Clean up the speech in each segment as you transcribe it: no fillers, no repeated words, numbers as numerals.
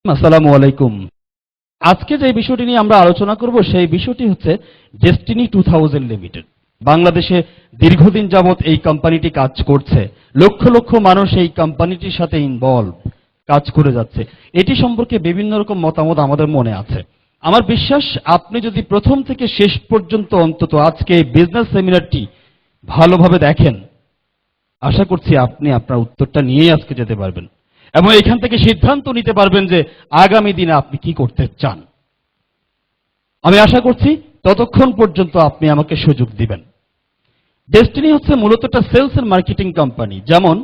আসসালামু আলাইকুম। আজকে যে বিষয়টি নিয়ে আমরা আলোচনা করব সেই বিষয়টি হচ্ছে ডেস্টিনি 2000 লিমিটেড। বাংলাদেশে দীর্ঘদিন যাবত এই কোম্পানিটি কাজ করছে। লক্ষ লক্ষ মানুষ এই কোম্পানিটির সাথে ইনভলভ কাজ করে যাচ্ছে। এটি সম্পর্কে বিভিন্ন রকম মতামত আমাদের মনে আছে। আমার বিশ্বাস আপনি যদি প্রথম থেকে শেষ পর্যন্ত অন্তত আজকে এই বিজনেস সেমিনারটি ভালোভাবে দেখেন, আশা করছি আপনি আপনার উত্তরটা নিয়েই আজকে যেতে পারবেন এবং এখান থেকে সিদ্ধান্ত নিতে পারবেন যে আগামী দিনে আপনি কি করতে চান। আমি আশা করছি ততক্ষণ পর্যন্ত আপনি আমাকে সুযোগ দিবেন। ডেস্টিনি হচ্ছে মূলত একটা সেলস এন্ড মার্কেটিং কোম্পানি, যেমন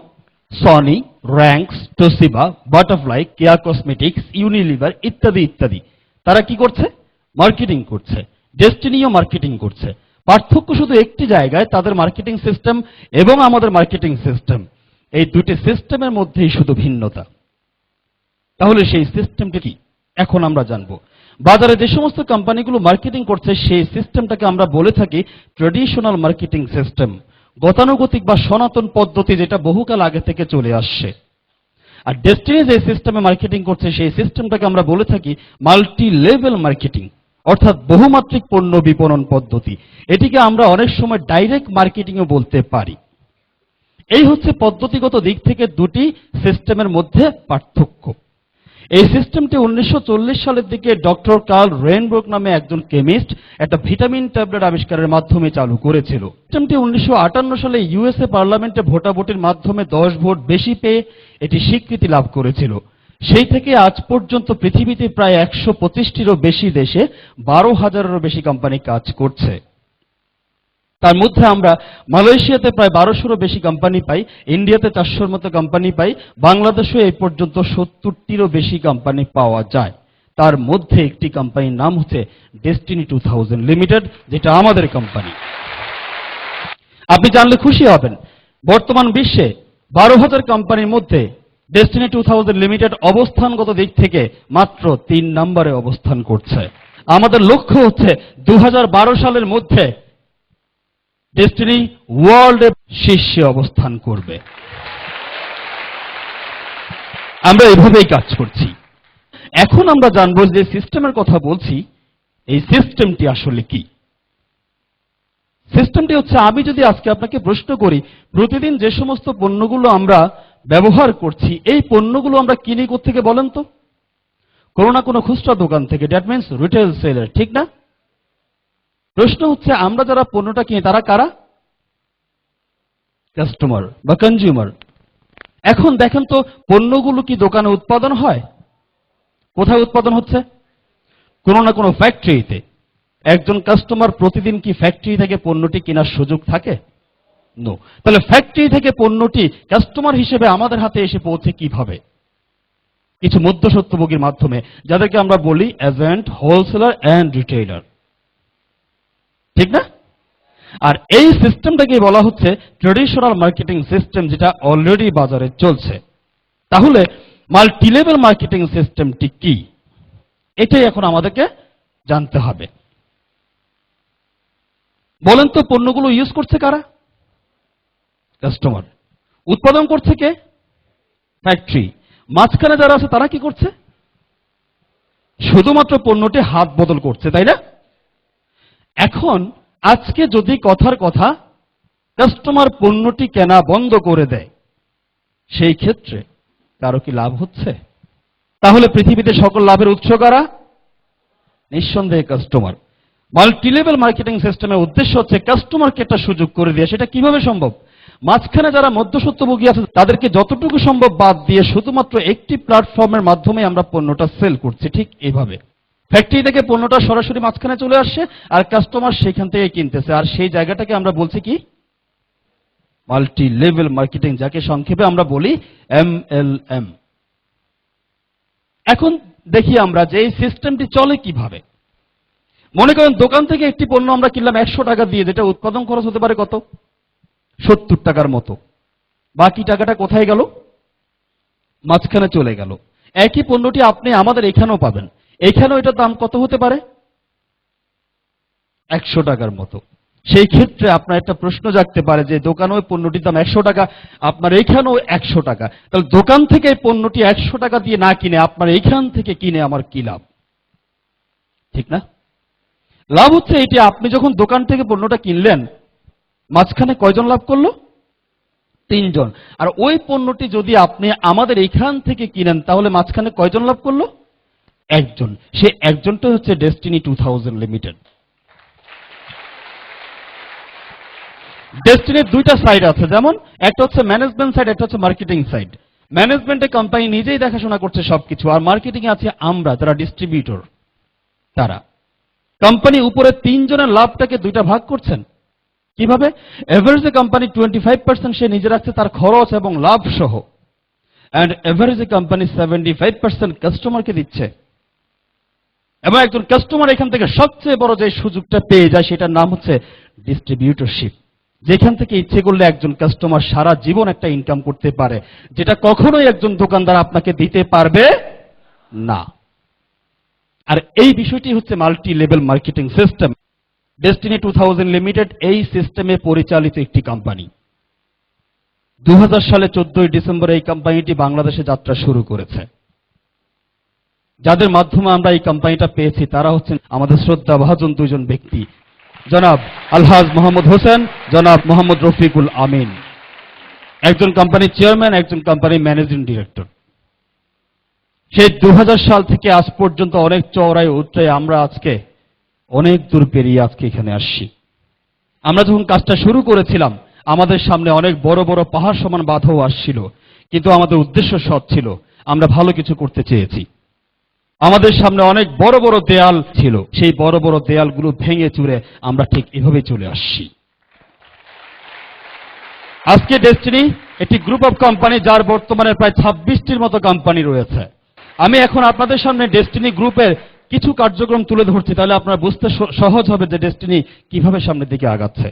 সনি, র্যাঙ্কস, তোশিবা, বাটারফ্লাই, কেয়া কসমেটিক্স, ইউনিলিভার ইত্যাদি ইত্যাদি। তারা কি করছে? মার্কেটিং করছে। ডেস্টিনিও মার্কেটিং করছে। পার্থক্য শুধু একটি জায়গায়, তাদের মার্কেটিং সিস্টেম এবং আমাদের মার্কেটিং সিস্টেম, এই দুটি সিস্টেমের মধ্যেই শুধু ভিন্নতা। তাহলে সেই সিস্টেমটি কি এখন আমরা জানবো। বাজারে যে সমস্ত কোম্পানিগুলো মার্কেটিং করছে সেই সিস্টেমটাকে আমরা বলে থাকি ট্র্যাডিশনাল মার্কেটিং সিস্টেম, গতানুগতিক বা সনাতন পদ্ধতি, যেটা বহুকাল আগে থেকে চলে আসছে। আর ডেস্টিনি যে সিস্টেমে মার্কেটিং করছে সেই সিস্টেমটাকে আমরা বলে থাকি মাল্টি লেভেল মার্কেটিং, অর্থাৎ বহুমাত্রিক পণ্য বিপণন পদ্ধতি। এটিকে আমরা অনেক সময় ডাইরেক্ট মার্কেটিংও বলতে পারি। এই হচ্ছে পদ্ধতিগত দিক থেকে দুটি সিস্টেমের মধ্যে পার্থক্য। এই সিস্টেমটি 1940 সালের দিকে ডক্টর কার্ল রেনব্রুক নামে একজন কেমিস্ট একটা ভিটামিন ট্যাবলেট আবিষ্কারের মাধ্যমে চালু করেছিল। সিস্টেমটি 1958 সালে ইউএসএ পার্লামেন্টে ভোটাভুটির মাধ্যমে 10 ভোট বেশি পেয়ে এটি স্বীকৃতি লাভ করেছিল। সেই থেকে আজ পর্যন্ত পৃথিবীতে প্রায় 125টিরও বেশি দেশে 12,000-এরও বেশি কোম্পানি কাজ করছে। তার মধ্যে আমরা মালয়েশিয়াতে প্রায় 1200-রও বেশি কোম্পানি পাই, ইন্ডিয়াতে 400-র মতো কোম্পানি পাই, বাংলাদেশেও এই পর্যন্ত 70টিরও বেশি কোম্পানি পাওয়া যায়। তার মধ্যে একটি কোম্পানির নাম হচ্ছে ডেস্টিনি 2000 লিমিটেড, যেটা আমাদের কোম্পানি। আপনি জানলে খুশি হবেন, বর্তমান বিশ্বে 12,000 কোম্পানির মধ্যে ডেস্টিনি 2000 লিমিটেড অবস্থানগত দিক থেকে মাত্র 3 নম্বরে অবস্থান করছে। আমাদের লক্ষ্য হচ্ছে 2012 সালের মধ্যে ডেস্টিনি ওয়ার্ল্ডের শীর্ষে অবস্থান করবে। আমরা এভাবেই কাজ করছি। এখন আমরা জানবো যে সিস্টেমের কথা বলছি, এই সিস্টেমটি আসলে কি। সিস্টেমটি হচ্ছে, আমি যদি আজকে আপনাকে প্রশ্ন করি প্রতিদিন যে সমস্ত পণ্যগুলো আমরা ব্যবহার করছি, এই পণ্যগুলো আমরা কিনি কোত্থেকে বলেন তো? কোনো না কোনো খুচরা দোকান থেকে, দ্যাট মিনস রিটেল সেলার, ঠিক না? প্রশ্ন হচ্ছে, আমরা যারা পণ্যটা কিনি তারা কারা? কাস্টমার বা কনজিউমার। এখন দেখেন তো, পণ্যগুলো কি দোকানে উৎপাদন হয়? কোথায় উৎপাদন হচ্ছে? কোনো না কোনো ফ্যাক্টরিতে। একজন কাস্টমার প্রতিদিন কি ফ্যাক্টরি থেকে পণ্যটি কেনার সুযোগ থাকে? নো। তাহলে ফ্যাক্টরি থেকে পণ্যটি কাস্টমার হিসেবে আমাদের হাতে এসে পৌঁছে কিভাবে? কিছু মধ্যস্বত্বভোগীর মাধ্যমে, যাদেরকে আমরা বলি এজেন্ট, হোলসেলার এন্ড রিটেইলার, ঠিক না? আর এই সিস্টেমটাকে বলা হচ্ছে ট্র্যাডিশনাল মার্কেটিং সিস্টেম, যেটা অলরেডি বাজারে চলছে। তাহলে মাল্টিলেভেল মার্কেটিং সিস্টেমটি কি, এটাই এখন আমাদেরকে জানতে হবে। বলেন তো, পণ্যগুলো ইউজ করছে কারা? কাস্টমার। উৎপাদন করছে কে? ফ্যাক্টরি। মাঝখানে যারা আছে তারা কি করছে? শুধুমাত্র পণ্যটি হাত বদল করছে, তাই না? এখন আজকে যদি কথার কথা কাস্টমার পণ্যটি কেনা বন্ধ করে দেয়, সেই ক্ষেত্রে কারো কি লাভ হচ্ছে? তাহলে পৃথিবীতে সকল লাভের উৎস কারা? নিঃসন্দেহে কাস্টমার। মাল্টিলেভেল মার্কেটিং সিস্টেমের উদ্দেশ্য হচ্ছে কাস্টমারকে একটা সুযোগ করে দেওয়া। সেটা কিভাবে সম্ভব? মাঝখানে যারা মধ্যস্বত্বভোগী আছে তাদেরকে যতটুকু সম্ভব বাদ দিয়ে শুধুমাত্র একটি প্ল্যাটফর্মের মাধ্যমে আমরা পণ্যটা সেল করছি। ঠিক এইভাবে ফ্যাক্টরি থেকে পণ্যটা সরাসরি মাঝখানে চলে আসছে আর কাস্টমার সেখান থেকে কিনতেছে, আর সেই জায়গাটাকে আমরা বলছি কি? মাল্টি লেভেল মার্কেটিং, যাকে সংক্ষেপে আমরা বলি MLM। এখন দেখি আমরা যে এই সিস্টেমটি চলে কিভাবে। মনে করেন দোকান থেকে একটি পণ্য আমরা কিনলাম 100 টাকা দিয়ে, যেটা উৎপাদন খরচ হতে পারে কত? 70 টাকার মতো। বাকি টাকাটা কোথায় গেল? মাঝখানে চলে গেল। একই পণ্যটি আপনি আমাদের এখানেও পাবেন, এখানেও এটার দাম কত হতে পারে? 100 টাকার মতো। সেই ক্ষেত্রে আপনার একটা প্রশ্ন জাগতে পারে যে দোকানে ওই পণ্যটির দাম 100 টাকা, আপনার এইখানেও 100 টাকা, তাহলে দোকান থেকে এই পণ্যটি 100 টাকা দিয়ে না কিনে আপনার এইখান থেকে কিনে আমার কি লাভ? ঠিক না? লাভ হচ্ছে এটি, আপনি যখন দোকান থেকে পণ্যটা কিনলেন, মাঝখানে কয়জন লাভ করলো? 3 জন। আর ওই পণ্যটি যদি আপনি আমাদের এইখান থেকে কিনেন, তাহলে মাঝখানে কয়জন লাভ করলো? 1 জন। সেই একজনটা হচ্ছে ডেস্টিনি 2000 লিমিটেড। ডেস্টিনির দুইটা সাইড আছে, যেমন একটা হচ্ছে ম্যানেজমেন্ট সাইড, একটা হচ্ছে মার্কেটিং সাইড। ম্যানেজমেন্টে কোম্পানি নিজেই দেখাশোনা করছে সবকিছু, আর মার্কেটিং এ আছে আমরা, যারা ডিস্ট্রিবিউটর। তারা কোম্পানি উপরে 3 জনের লাভটাকে দুইটা ভাগ করছেন। কিভাবে? এভারেজে কোম্পানি 25% সে নিজে রাখছে তার খরচ এবং লাভ সহ, এন্ড এভারেজে কোম্পানি 75% কাস্টমারকে দিচ্ছে। এবং একজন কাস্টমার এখান থেকে সবচেয়ে বড় যে সুযোগটা পেয়ে যায়, সেটার নাম হচ্ছে ডিস্ট্রিবিউটরশিপ। যেখান থেকে ইচ্ছে করলে একজন কাস্টমার সারা জীবন একটা ইনকাম করতে পারে, যেটা কখনোই একজন দোকানদার আপনাকে দিতে পারবে না। আর এই বিষয়টি হচ্ছে multi level marketing system. Destiny 2000 limited এই সিস্টেমে পরিচালিত একটি কোম্পানি। 2000 সালে 14 ডিসেম্বর এই কোম্পানিটি বাংলাদেশে যাত্রা শুরু করেছে। যাদের মাধ্যমে আমরা এই কোম্পানিটা পেয়েছি তারা হচ্ছেন আমাদের শ্রদ্ধাভাজন দুইজন ব্যক্তি, জনাব আলহাজ মোহাম্মদ হোসেন, জনাব মোহাম্মদ রফিকুল আমিন। একজন কোম্পানির চেয়ারম্যান, একজন কোম্পানির ম্যানেজিং ডিরেক্টর। সেই 2000 সাল থেকে আজ পর্যন্ত অনেক চওড়ায় উতরায় আমরা আজকে অনেক দূর পেরিয়ে আজকে এখানে আসছি। আমরা যখন কাজটা শুরু করেছিলাম, আমাদের সামনে অনেক বড় বড় পাহাড় সমান বাধাও আসছিল, কিন্তু আমাদের উদ্দেশ্য সৎ ছিল, আমরা ভালো কিছু করতে চেয়েছি। আমাদের সামনে অনেক বড় বড় দেয়াল ছিল, সেই বড় বড় দেয়ালগুলো ভেঙে চুরে আমরা ঠিক এভাবেই চলে আসছি। আজকে ডেস্টিনি একটি গ্রুপ অফ কোম্পানি, যার বর্তমানে প্রায় 26টির মতো কোম্পানি রয়েছে। আমি এখন আপনাদের সামনে ডেস্টিনি গ্রুপের কিছু কার্যক্রম তুলে ধরছি, তাহলে আপনারা বুঝতে সহজ হবে যে ডেস্টিনি কিভাবে সামনের দিকে আগাচ্ছে।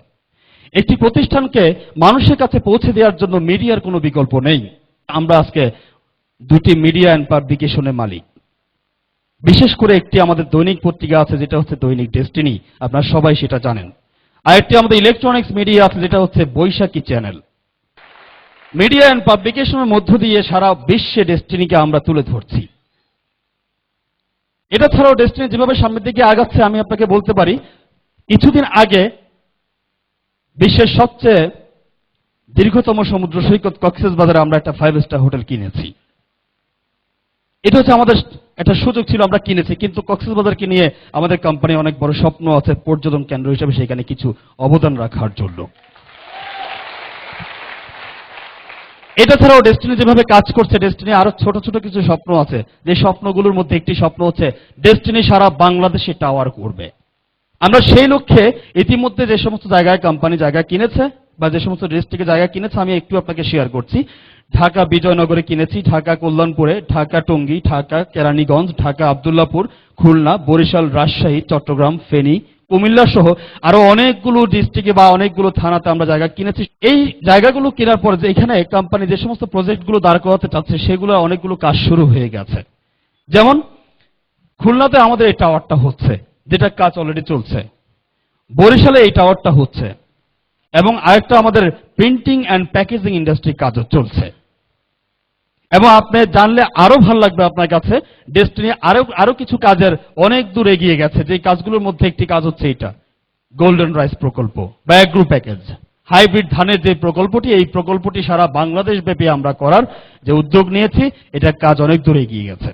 একটি প্রতিষ্ঠানকে মানুষের কাছে পৌঁছে দেওয়ার জন্য মিডিয়ার কোনো বিকল্প নেই। আমরা আজকে দুটি মিডিয়া অ্যান্ড পাবলিকেশনের মালিক। বিশেষ করে একটি আমাদের দৈনিক পত্রিকা আছে, যেটা হচ্ছে দৈনিক ডেস্টিনি, আপনারা সবাই সেটা জানেন। আর একটি আমাদের ইলেকট্রনিক্স মিডিয়া আছে, যেটা হচ্ছে বৈশাখী চ্যানেল। মিডিয়া অ্যান্ড পাবলিকেশনের মধ্য দিয়ে সারা বিশ্বে ডেস্টিনিকে আমরা তুলে ধরছি। এটা ছাড়াও ডেস্টিনি যেভাবে সামনের দিকে আগাচ্ছে, আমি আপনাকে বলতে পারি, কিছুদিন আগে বিশ্বের সবচেয়ে দীর্ঘতম সমুদ্র সৈকত কক্সবাজারে আমরা একটা 5 স্টার হোটেল কিনেছি। এটা হচ্ছে আমাদের একটা সুযোগ ছিল, আমরা কিনেছি। কিন্তু কক্সবাজারকে নিয়ে আমাদের কোম্পানি অনেক বড় স্বপ্ন আছে পর্যটন কেন্দ্র হিসেবে সেখানে কিছু অবদান রাখার জন্য। এটা ছাড়াও ডেস্টিনি যেভাবে কাজ করছে, ডেস্টিনি আরো ছোট ছোট কিছু স্বপ্ন আছে, যে স্বপ্নগুলোর মধ্যে একটি স্বপ্ন হচ্ছে ডেস্টিনি সারা বাংলাদেশে টাওয়ার করবে। আমরা সেই লক্ষ্যে ইতিমধ্যে যে সমস্ত জায়গায় কোম্পানি জায়গা কিনেছে বা যে সমস্ত ডিস্ট্রিক্টে জায়গা কিনেছে, আমি একটু আপনাকে শেয়ার করছি। ঢাকা বিজয়নগরে কিনেছি, ঢাকা কল্যাণপুরে, ঢাকা টঙ্গী, ঢাকা কেরানীগঞ্জ, ঢাকা আব্দুল্লাহপুর, খুলনা, বরিশাল, রাজশাহী, চট্টগ্রাম, ফেনী, কুমিল্লা সহ আরো অনেকগুলো ডিস্ট্রিক্টে বা অনেকগুলো থানাতে আমরা জায়গা কিনেছি। এই জায়গাগুলো কেনার পরে যে এখানে কোম্পানি যে সমস্ত প্রজেক্টগুলো দাঁড় করাতে চাচ্ছে, সেগুলো অনেকগুলো কাজ শুরু হয়ে গেছে। যেমন খুলনাতে আমাদের এই টাওয়ারটা হচ্ছে, যেটা কাজ অলরেডি চলছে। বরিশালে এই টাওয়ারটা হচ্ছে, এবং আরেকটা আমাদের প্রিন্টিং অ্যান্ড প্যাকেজিং ইন্ডাস্ট্রি কাজও চলছে। এবং আপনি জানলে আরো ভালো লাগবে আপনার কাছে, ডেস্টিনি আরো কিছু কাজের অনেক দূর এগিয়ে গেছে। যে কাজগুলোর মধ্যে একটি কাজ হচ্ছে এটা গোল্ডেন রাইস প্রকল্প বা অ্যাগ্রো প্যাকেজ, হাইব্রিড ধানের যে প্রকল্পটি, এই প্রকল্পটি সারা বাংলাদেশ ব্যাপী আমরা করার যে উদ্যোগ নিয়েছি, এটার কাজ অনেক দূর এগিয়ে গেছে।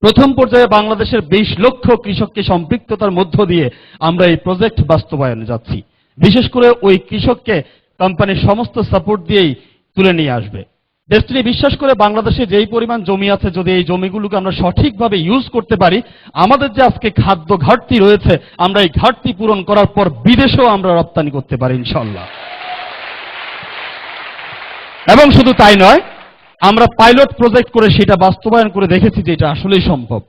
প্রথম পর্যায়ে বাংলাদেশের 20 লক্ষ কৃষককে সম্পৃক্ততার মধ্য দিয়ে আমরা এই প্রজেক্ট বাস্তবায়নে যাচ্ছি। বিশেষ করে ওই কৃষককে কোম্পানির সমস্ত সাপোর্ট দিয়েই তুলে নিয়ে আসবে। ডেস্টিনি বিশ্বাস করে বাংলাদেশে যেই পরিমাণ জমি আছে, যদি এই জমিগুলোকে আমরা সঠিকভাবে ইউজ করতে পারি, আমাদের যে আজকে খাদ্য ঘাটতি রয়েছে, আমরা এই ঘাটতি পূরণ করার পর বিদেশেও আমরা রপ্তানি করতে পারি ইনশাআল্লাহ। এবং শুধু তাই নয়, আমরা পাইলট প্রজেক্ট করে সেটা বাস্তবায়ন করে দেখেছি যে এটা আসলেই সম্ভব।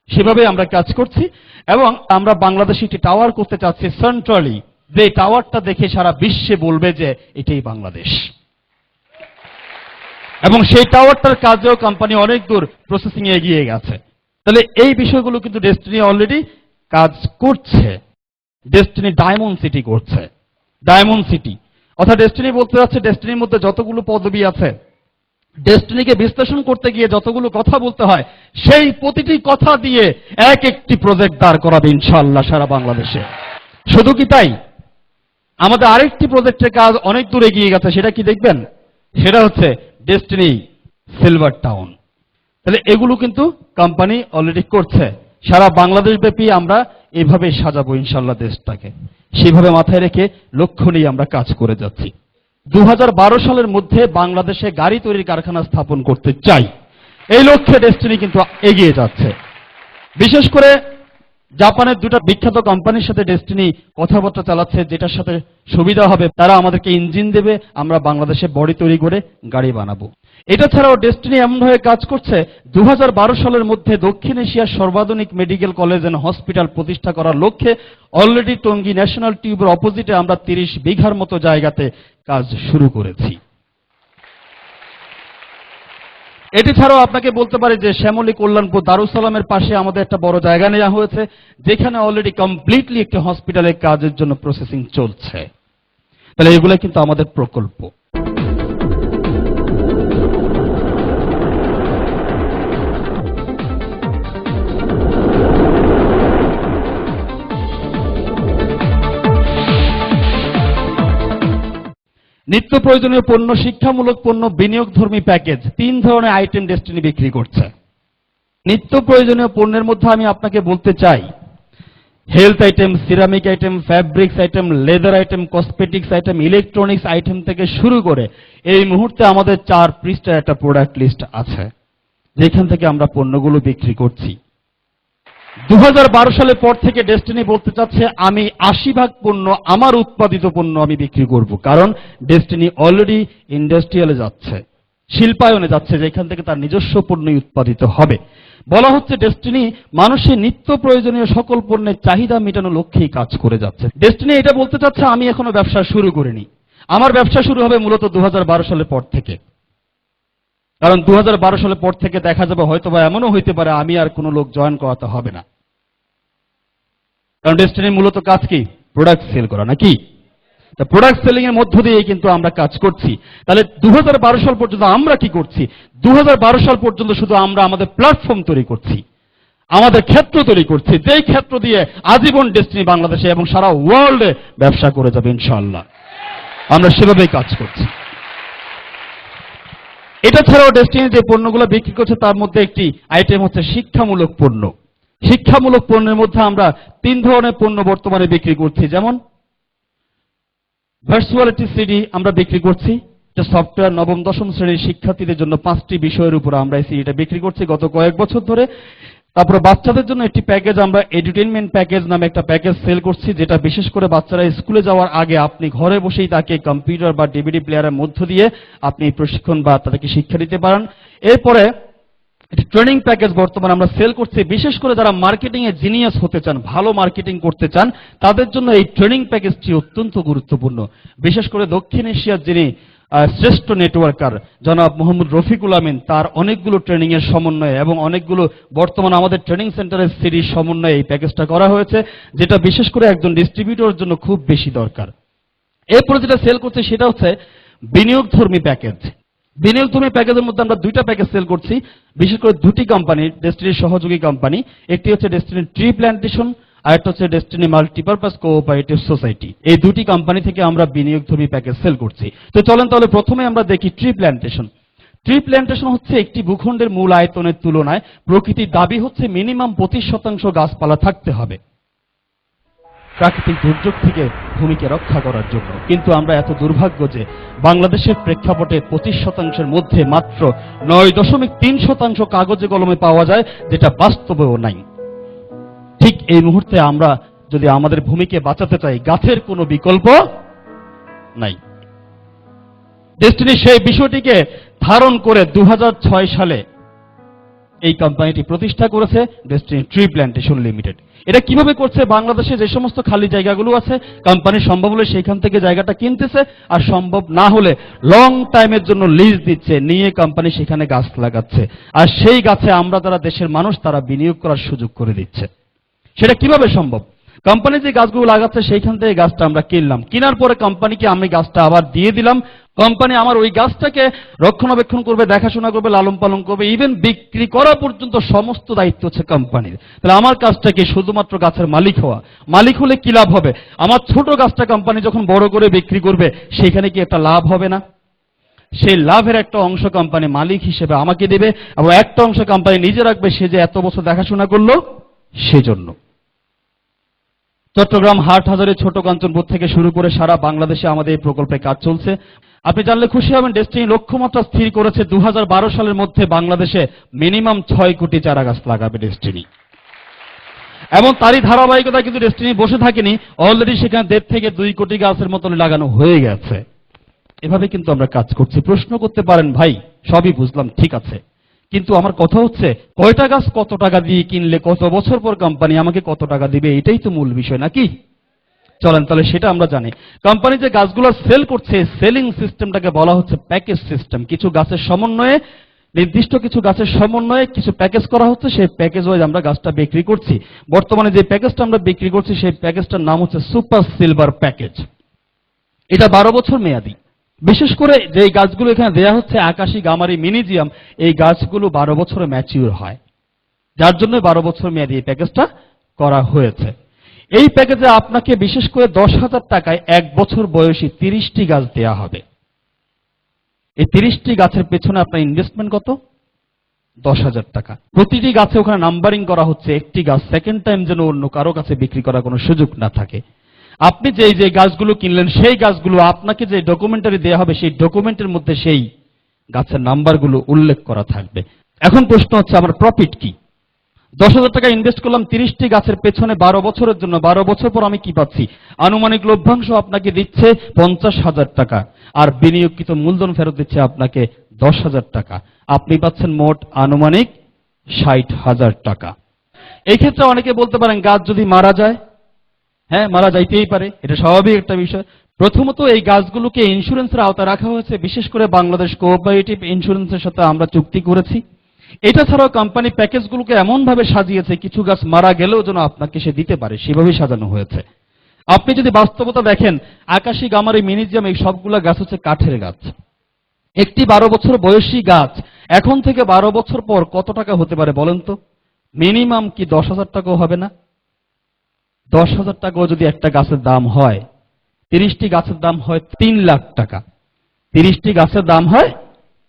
সেভাবে আমরা কাজ করছি এবং আমরা বাংলাদেশে একটি টাওয়ার করতে চাচ্ছি সেন্ট্রালি, যে টাওয়ারটা দেখে সারা বিশ্বে বলবে যে এটাই বাংলাদেশ। এবং সেই টাওয়ারটার কাজেও কোম্পানি অনেক দূর প্রসেসিং এ এগিয়ে গেছে। তাহলে এই বিষয়গুলো কিন্তু ডেস্টিনি অলরেডি কাজ করছে। ডেস্টিনি ডায়মন্ড সিটি করছে। ডায়মন্ড সিটি অর্থাৎ ডেস্টিনি বলতে যাচ্ছে ডেস্টিনির মধ্যে যতগুলো পদবি আছে, ডেস্টিনিকে বিশ্লেষণ করতে গিয়ে যতগুলো কথা বলতে হয়, সেই প্রতিটি কথা দিয়ে এক একটি প্রজেক্ট দাঁড় করাবে ইনশাআল্লাহ সারা বাংলাদেশে। শুধু কি তাই, আমাদের আরেকটি প্রজেক্টের কাজ অনেক দূর এগিয়ে গেছে, সেটা কি দেখবেন? সেটা হচ্ছে ডেস্টিনি সিলভার টাউন। তাহলে এগুলো কিন্তু কোম্পানি অলরেডি করছে। সারা বাংলাদেশ ব্যাপী আমরা এভাবে সাজাবো ইনশাআল্লাহ দেশটাকে। সেভাবে মাথায় রেখে লক্ষ্য নিয়ে আমরা কাজ করে যাচ্ছি। 2012 সালের মধ্যে বাংলাদেশে গাড়ি তৈরির কারখানা স্থাপন করতে চাই, এই লক্ষ্যে ডেস্টিনি কিন্তু এগিয়ে যাচ্ছে। বিশেষ করে জাপানের দুটো বিখ্যাত কোম্পানির সাথে ডেস্টিনি কথাবার্তা চালাচ্ছে, যেটার সাথে সুবিধা হবে তারা আমাদেরকে ইঞ্জিন দেবে, আমরা বাংলাদেশে বডি তৈরি করে গাড়ি বানাবো। এটা ছাড়াও ডেস্টিনি এমনভাবে কাজ করছে 2012 সালের মধ্যে দক্ষিণ এশিয়ার সর্বাধুনিক মেডিকেল কলেজ এন্ড হসপিটাল প্রতিষ্ঠা করার লক্ষ্যে অলরেডি টঙ্গী ন্যাশনাল টিউবের অপোজিটে আমরা 30 বিঘার মতো জায়গাতে কাজ শুরু করেছি। এটি ছাড়াও আপনাকে বলতে পারি যে শ্যামলী কল্যাণপুর দারুস সালামের পাশে আমাদের একটা বড় জায়গা নেওয়া হয়েছে, যেখানে অলরেডি কমপ্লিটলি একটি হসপিটালের কাজের জন্য প্রসেসিং চলছে। তাহলে এগুলো কিন্তু আমাদের প্রকল্প। নিত্য প্রয়োজনীয় পণ্য, শিক্ষামূলক পণ্য, বিনিয়োগধর্মী প্যাকেজ, 3 ধরনের আইটেম ডেস্টিনি বিক্রি করছে। নিত্য প্রয়োজনীয় পণ্যের মধ্যে আমি আপনাকে বলতে চাই health item, ceramic item, fabrics item, leather item, cosmetics item, electronics item থেকে শুরু করে এই মুহূর্তে আমাদের 4 পৃষ্ঠার একটা প্রোডাক্ট লিস্ট আছে, যেখান থেকে আমরা পণ্যগুলো বিক্রি করছি। 2012 সালের পর থেকে ডেস্টিনি বলতে চাচ্ছে আমি 80% পণ্য আমার উৎপাদিত পণ্য আমি বিক্রি করব, কারণ ডেস্টিনি অলরেডি ইন্ডাস্ট্রিয়ালে যাচ্ছে, শিল্পায়নে যাচ্ছে, যেখান থেকে তার নিজস্ব পণ্যই উৎপাদিত হবে। বলা হচ্ছে ডেস্টিনি মানুষের নিত্য প্রয়োজনীয় সকল পণ্যের চাহিদা মেটানোর লক্ষ্যেই কাজ করে যাচ্ছে। ডেস্টিনি এটা বলতে চাচ্ছে আমি এখনো ব্যবসা শুরু করিনি, আমার ব্যবসা শুরু হবে মূলত 2012 সালের পর থেকে। কারণ 2012 সালের পর থেকে দেখা যাবে হয়তোবা এমনও হইতে পারে আমি আর কোনো লোক জয়েন করাতে হবে না, কারণ ডেস্টিনির মূলত কাজ কি? প্রোডাক্ট সেল করা, নাকি? প্রোডাক্ট সেলিং এর মধ্য দিয়ে কিন্তু আমরা কাজ করছি। তাহলে 2012 সাল পর্যন্ত আমরা কি করছি? 2012 সাল পর্যন্ত শুধু আমরা আমাদের প্ল্যাটফর্ম তৈরি করছি, আমাদের ক্ষেত্র তৈরি করছি, যেই ক্ষেত্র দিয়ে আজীবন ডেস্টিনি বাংলাদেশে এবং সারা ওয়ার্ল্ডে ব্যবসা করে যাবে ইনশাআল্লাহ। আমরা সেভাবেই কাজ করছি। এটা ছাড়াও ডেস্টিনি যে পণ্যগুলো বিক্রি করছে তার মধ্যে একটি আইটেম হচ্ছে শিক্ষামূলক পণ্য। শিক্ষামূলক পণ্যের মধ্যে আমরা 3 ধরনের পণ্য বর্তমানে বিক্রি করছি, যেমন ভার্চুয়ালিটি সিডি আমরা বিক্রি করছি, যে সফটওয়্যার নবম দশম শ্রেণীর শিক্ষার্থীদের জন্য 5টি বিষয়ের উপর আমরা এই সিডিটা বিক্রি করছি গত কয়েক বছর ধরে। তারপরে বাচ্চাদের জন্য একটি প্যাকেজ আমরা এডুটেইনমেন্ট প্যাকেজ নামে একটা প্যাকেজ সেল করছি, যেটা বিশেষ করে বাচ্চারা স্কুলে যাওয়ার আগে আপনি ঘরে বসেই তাকে কম্পিউটার বা ডিভিডি প্লেয়ারের মধ্য দিয়ে আপনি প্রশিক্ষণ বা তাদেরকে শিক্ষা দিতে পারেন। এরপরে ট্রেনিং প্যাকেজ বর্তমানে আমরা সেল করছি, বিশেষ করে যারা মার্কেটিং এ জিনিয়াস হতে চান, ভালো মার্কেটিং করতে চান, তাদের জন্য এই ট্রেনিং প্যাকেজটি অত্যন্ত গুরুত্বপূর্ণ। বিশেষ করে দক্ষিণ এশিয়ার যিনি শ্রেষ্ঠ নেটওয়ার্কার জনাব মোহাম্মদ রফিকুল আমিন, তার অনেকগুলো ট্রেনিং এর সমন্বয়ে এবং অনেকগুলো বর্তমানে আমাদের ট্রেনিং সেন্টারের সিরিজ সমন্বয়ে এই প্যাকেজটা করা হয়েছে, যেটা বিশেষ করে একজন ডিস্ট্রিবিউটরের জন্য খুব বেশি দরকার। এরপরে যেটা সেল করছে সেটা হচ্ছে বিনিয়োগধর্মী প্যাকেজ। বিনিয়োগধর্মী প্যাকেজের মধ্যে আমরা 2টা প্যাকেজ সেল করছি, বিশেষ করে 2টি কোম্পানি, ডেস্টিনির সহযোগী কোম্পানি। একটি হচ্ছে ডেস্টিনি ট্রি প্ল্যান্টেশন, আর একটা হচ্ছে ডেস্টিনি মাল্টিপারপাস কোঅপারেটিভ সোসাইটি। এই 2টি কোম্পানি থেকে আমরা বিনিয়োগধর্মী প্যাকেজ সেল করছি। তো চলেন তাহলে প্রথমে আমরা দেখি ট্রি প্ল্যান্টেশন। ট্রি প্ল্যান্টেশন হচ্ছে একটি ভূখণ্ডের মূল আয়তনের তুলনায় প্রকৃতির দাবি হচ্ছে মিনিমাম 25% গাছপালা থাকতে হবে প্রাকৃতিক দুর্যোগ থেকে ভূমিকে রক্ষা করার জন্য। কিন্তু আমরা এত দুর্ভাগ্য যে বাংলাদেশের প্রেক্ষাপটে 25%-এর মধ্যে মাত্র 9.3% কাগজে কলমে পাওয়া যায়, যেটা বাস্তবেও নাই। ঠিক এই মুহূর্তে আমরা যদি আমাদের ভূমিকে বাঁচাতে চাই, গাছের কোনো বিকল্প নাই। ডেস্টিনি সেই বিষয়টিকে ধারণ করে 2006 সালে এই কোম্পানিটি প্রতিষ্ঠা করেছে, ডেস্টিনি ট্রি প্ল্যান্টেশন লিমিটেড। এটা কিভাবে করছে? বাংলাদেশে যে সমস্ত খালি জায়গাগুলো আছে, কোম্পানি সম্ভব হলে সেখান থেকে জায়গাটা কিনতেছে, আর সম্ভব না হলে লং টাইমের জন্য লিজ দিচ্ছে, নিয়ে কোম্পানি সেখানে গাছ লাগাচ্ছে, আর সেই গাছে আমরা যারা দেশের মানুষ তারা বিনিয়োগ করার সুযোগ করে দিচ্ছে। সেটা কিভাবে সম্ভব? কোম্পানি যে গাছগুলো লাগাচ্ছে সেইখান থেকে গাছটা আমরা কিনলাম, কেনার পরে কোম্পানিকে আমি গাছটা আবার দিয়ে দিলাম। কোম্পানি আমার ওই গাছটাকে রক্ষণাবেক্ষণ করবে, দেখাশোনা করবে, লালন পালন করবে, ইভেন বিক্রি করা পর্যন্ত সমস্ত দায়িত্ব হচ্ছে কোম্পানির। তাহলে আমার কাজটা কি? শুধুমাত্র গাছের মালিক হওয়া। মালিক হলে কি লাভ হবে? আমার ছোট গাছটা কোম্পানি যখন বড় করে বিক্রি করবে সেখানে কি একটা লাভ হবে না? সেই লাভের একটা অংশ কোম্পানি মালিক হিসেবে আমাকে দেবে, এবং একটা অংশ কোম্পানি নিজে রাখবে, সে যে এত বছর দেখাশোনা করলো সেজন্য। চট্টগ্রাম, হাটহাজারী, ছোট কাঞ্চনপুর থেকে শুরু করে সারা বাংলাদেশে আমাদের এই প্রকল্পে কাজ চলছে। আপনি জানলে খুশি হবেন, ডেস্টিনি লক্ষ্যমাত্রা স্থির করেছে 2012 সালের মধ্যে বাংলাদেশে মিনিমাম 6 কোটি চারা গাছ লাগাবে ডেস্টিনি। এবং তারই ধারাবাহিকতা কিন্তু ডেস্টিনি বসে থাকেনি, অলরেডি সেখানে 1.5 থেকে 2 কোটি গাছের মতন লাগানো হয়ে গেছে। এভাবে কিন্তু আমরা কাজ করছি। প্রশ্ন করতে পারেন, ভাই সবই বুঝলাম, ঠিক আছে, কিন্তু আমার কথা হচ্ছে কয়টা গাছ কত টাকা দিয়ে কিনলে কত বছর পর কোম্পানি আমাকে কত টাকা দিবে, এটাই তো মূল বিষয় নাকি? চলেন তাহলে সেটা আমরা জানি। কোম্পানি যে গাছগুলো সেল করছে, সেলিং সিস্টেমটাকে বলা হচ্ছে প্যাকেজ সিস্টেম। কিছু গাছের সমন্বয়ে, নির্দিষ্ট কিছু গাছের সমন্বয়ে কিছু প্যাকেজ করা হচ্ছে, সেই প্যাকেজ ওয়াইজ আমরা গাছটা বিক্রি করছি। বর্তমানে যে প্যাকেজটা আমরা বিক্রি করছি সেই প্যাকেজটার নাম হচ্ছে সুপার সিলভার প্যাকেজ। এটা 12 বছর মেয়াদি। বিশেষ করে যে গাছগুলো এখানে দেয়া হচ্ছে, আকাশী, গামারি, মিনিজিয়াম, এই গাছগুলো 12 বছরে ম্যাচিউর হয়, যার জন্য 12 বছর মেয়াদি এই প্যাকেজটা করা হয়েছে। এই প্যাকেজে আপনাকে বিশেষ করে 10,000 টাকায় 1 বছর বয়সী 30টি গাছ দেয়া হবে। এই 30টি গাছের পেছনে আপনার ইনভেস্টমেন্ট কত? 10,000 টাকা। প্রতিটি গাছে ওখানে নাম্বারিং করা হচ্ছে, একটি গাছ সেকেন্ড টাইম যেন অন্য কারো কাছে বিক্রি করার কোনো সুযোগ না থাকে। আপনি যে গাছগুলো কিনলেন সেই গাছগুলো আপনাকে যে ডকুমেন্টারি দেওয়া হবে, সেই ডকুমেন্টের মধ্যে সেই গাছের নাম্বারগুলো উল্লেখ করা থাকবে। এখন প্রশ্ন হচ্ছে, আমার প্রফিট কি? 10,000 টাকা ইনভেস্ট করলাম 30টি গাছের পেছনে 12 বছরের জন্য। 12 বছর পর আমি কি পাচ্ছি? আনুমানিক লভ্যাংশ আপনাকে দিচ্ছে 50,000 টাকা, আর বিনিয়োগকৃত মূলধন ফেরত দিচ্ছে আপনাকে 10,000 টাকা। আপনি পাচ্ছেন মোট আনুমানিক 60,000 টাকা। এই ক্ষেত্রে অনেকে বলতে পারেন, গাছ যদি মারা যায়, হ্যাঁ মারা যাইতেই পারে, এটা স্বাভাবিক একটা বিষয়। প্রথমত এই গাছগুলোকে ইন্স্যুরেন্সের আওতায় রাখা হয়েছে, বিশেষ করে বাংলাদেশ কোঅপারেটিভ ইন্স্যুরেন্সের সাথে আমরা চুক্তি করেছি। এটা ছাড়াও কোম্পানি প্যাকেজগুলোকে এমন ভাবে সাজিয়েছে, কিছু গাছ মারা গেলেও যেন আপনাকে সে দিতে পারে, সেভাবেই সাজানো হয়েছে। আপনি যদি বাস্তবতা দেখেন, আকাশী, গামারি, মিনিজিয়াম, এই সবগুলা গাছ হচ্ছে কাঠের গাছ। একটি 12 বছর বয়সী গাছ এখন থেকে 12 বছর পর কত টাকা হতে পারে বলেন তো? মিনিমাম কি 10,000 টাকাও হবে না? 10,000 টাকাও যদি একটা গাছের দাম হয়, 30টি গাছের দাম হয় 3 লাখ টাকা। 30টি গাছের দাম হয়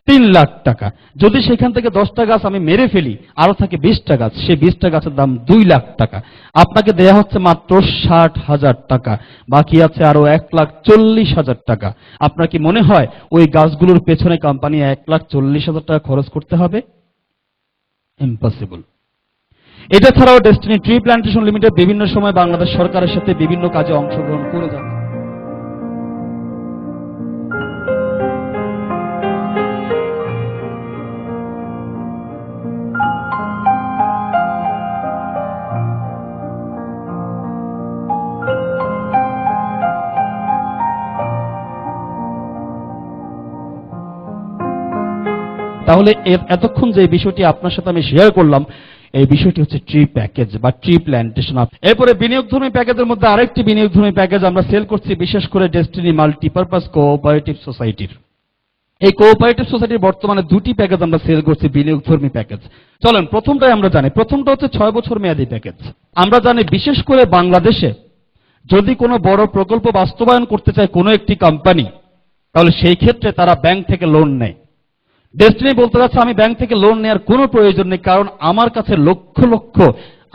3 লাখ টাকা। যদি সেখান থেকে 10টা গাছ আমি মেরে ফেলি, আরো থাকে 20টা গাছ, সেই 20টা গাছের দাম 2 লাখ টাকা। আপনাকে দেয়া হচ্ছে মাত্র 60,000 টাকা, বাকি আছে আরো 1,40,000 টাকা। আপনার কি মনে হয় ওই গাছগুলোর পেছনে কোম্পানি 1,40,000 টাকা খরচ করতে হবে? ইম্পসিবল। এটা ছাড়াও ডেস্টিনি ট্রি প্ল্যান্টেশন লিমিটেড বিভিন্ন সময় বাংলাদেশ সরকারের সাথে বিভিন্ন কাজে অংশগ্রহণ করে যাচ্ছে। তাহলে এতক্ষণ যে বিষয়টি আপনার সাথে আমি শেয়ার করলাম, এই বিষয়টি হচ্ছে ট্রি প্যাকেজ বা ট্রি প্ল্যান্টেশন। এরপরে বিনিয়োগধর্মী প্যাকেজের মধ্যে আরেকটি বিনিয়োগধর্মী প্যাকেজ আমরা সেল করছি, বিশেষ করে ডেস্টিনি মাল্টিপারপাস কোঅপারেটিভ সোসাইটির। এই কোঅপারেটিভ সোসাইটির বর্তমানে 2টি প্যাকেজ আমরা সেল করছি, বিনিয়োগধর্মী প্যাকেজ। চলেন প্রথমটাই আমরা জানি। প্রথমটা হচ্ছে 6 বছর মেয়াদী প্যাকেজ। আমরা জানি বিশেষ করে বাংলাদেশে যদি কোনো বড় প্রকল্প বাস্তবায়ন করতে চায় কোনো একটি কোম্পানি, তাহলে সেই ক্ষেত্রে তারা ব্যাংক থেকে লোন নেয়। ডেস্টিনি বলতে যাচ্ছে, আমি ব্যাংক থেকে লোন নেওয়ার কোনো প্রয়োজন নেই, কারণ আমার কাছে লক্ষ লক্ষ